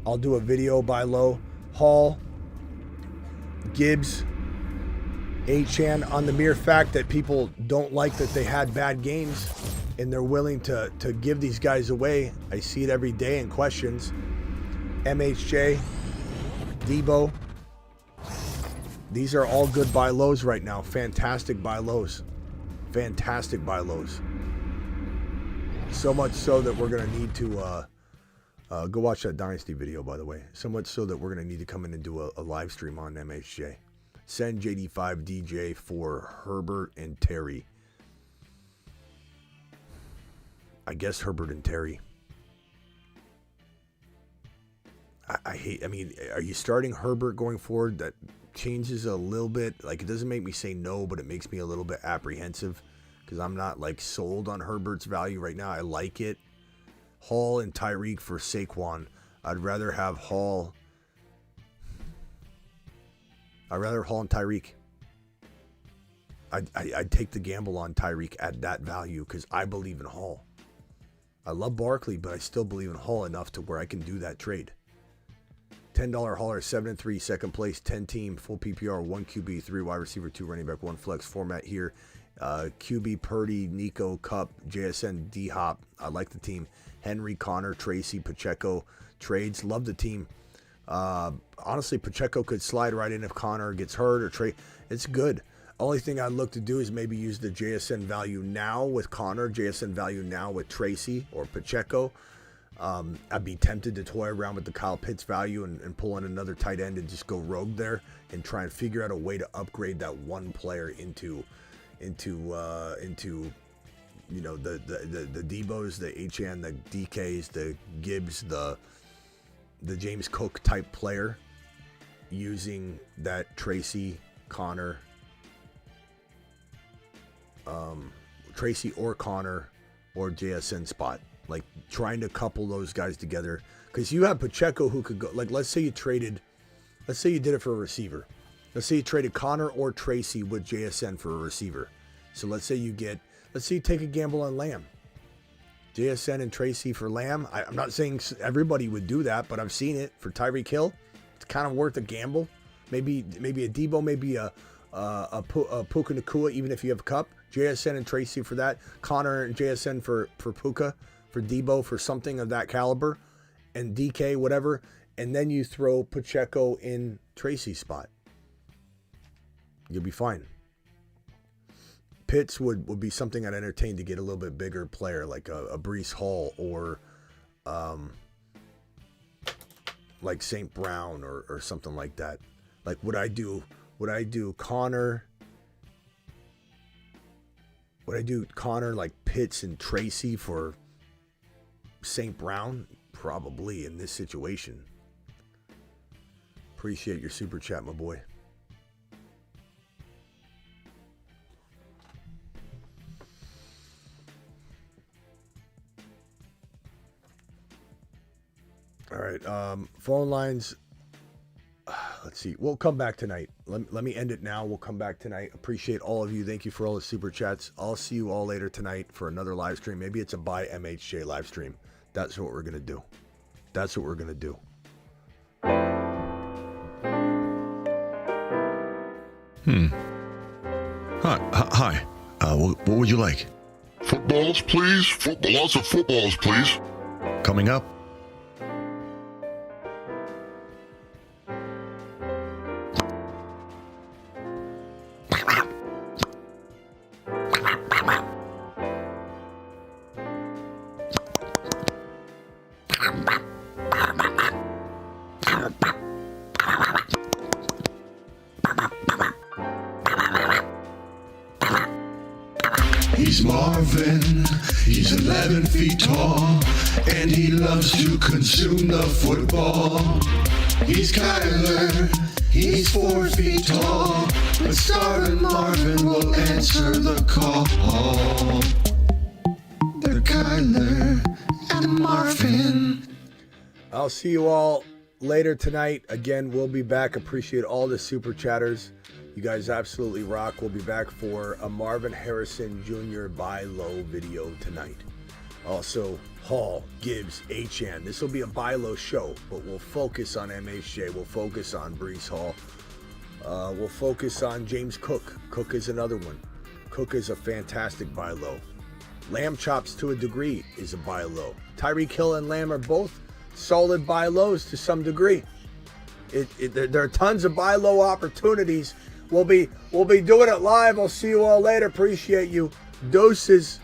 I'll do a video buy low. Hall, Gibbs, Achane, on the mere fact that people don't like that they had bad games and they're willing to give these guys away. I see it every day in questions. MHJ, Debo. These are all good buy lows right now. Fantastic buy lows. Fantastic buy lows. So much so that we're going to need to... go watch that Dynasty video, by the way. So much so that we're going to need to come in and do a live stream on MHJ. Send JD5 DJ for Herbert and Terry. I guess Herbert and Terry. I mean, are you starting Herbert going forward? changes a little bit. Like, it doesn't make me say no, but it makes me a little bit apprehensive because I'm not, like, sold on Herbert's value right now. I like it. Hall and Tyreek for Saquon. I'd rather have Hall. I'd rather Hall and Tyreek. I'd take the gamble on Tyreek at that value because I believe in Hall. I love Barkley, but I still believe in Hall enough to where I can do that trade. $10 hauler, 7-3, second place, 10 team, full PPR, 1 QB, 3 wide receiver, 2 running back, 1 flex format here. QB, Purdy, Nico, Cup, JSN, D-Hop. I like the team. Henry, Connor, Tracy, Pacheco. Trades, love the team. Honestly, Pacheco could slide right in if Connor gets hurt or trade. It's good. Only thing I'd look to do is maybe use the JSN value now with Connor, JSN value now with Tracy or Pacheco. I'd be tempted to toy around with the Kyle Pitts value and pull in another tight end and just go rogue there and try and figure out a way to upgrade that one player into you know, the Debos, the HN, the DKs, the Gibbs, the James Cook type player, using that Tracy, Connor, Tracy or Connor or JSN spot. Like, trying to couple those guys together. Because you have Pacheco who could go, like, let's say you did it for a receiver. Let's say you traded Connor or Tracy with JSN for a receiver. So let's say you take a gamble on Lamb. JSN and Tracy for Lamb. I'm not saying everybody would do that, but I've seen it for Tyreek Hill. It's kind of worth a gamble. Maybe a Debo, maybe a Puka Nacua, even if you have Cup. JSN and Tracy for that. Connor and JSN for Puka, for Debo, for something of that caliber, and DK, whatever. And then you throw Pacheco in Tracy's spot. You'll be fine. Pitts would be something I'd entertain to get a little bit bigger player, like a Breece Hall or like St. Brown or something like that. Like, would I do Connor? Would I do Connor like Pitts and Tracy for St. Brown? Probably in this situation. Appreciate your super chat, my boy. All right, phone lines. Let's see. We'll come back tonight. Let me end it now. We'll come back tonight. Appreciate all of you. Thank you for all the super chats. I'll see you all later tonight for another live stream. Maybe it's a buy MHJ live stream. That's what we're going to do. That's what we're going to do. Hi. What would you like? Footballs, please. Lots of footballs, please. Coming up. He's Marvin, he's 11 feet tall, and he loves to consume the football. He's Kyler, he's 4 feet tall, but Star and Marvin will answer the call. They're Kyler and Marvin. I'll see you all later tonight. Again, we'll be back. Appreciate all the super chatters. You guys absolutely rock. We'll be back for a Marvin Harrison Jr. buy low video tonight. Also, Hall, Gibbs, HN. This will be a buy low show, but we'll focus on MHJ. We'll focus on Breece Hall. We'll focus on James Cook. Cook is another one. Cook is a fantastic buy low. Lamb chops to a degree is a buy low. Tyreek Hill and Lamb are both solid buy lows to some degree. There are tons of buy low opportunities. We'll be doing it live. I'll see you all later. Appreciate you. Doses.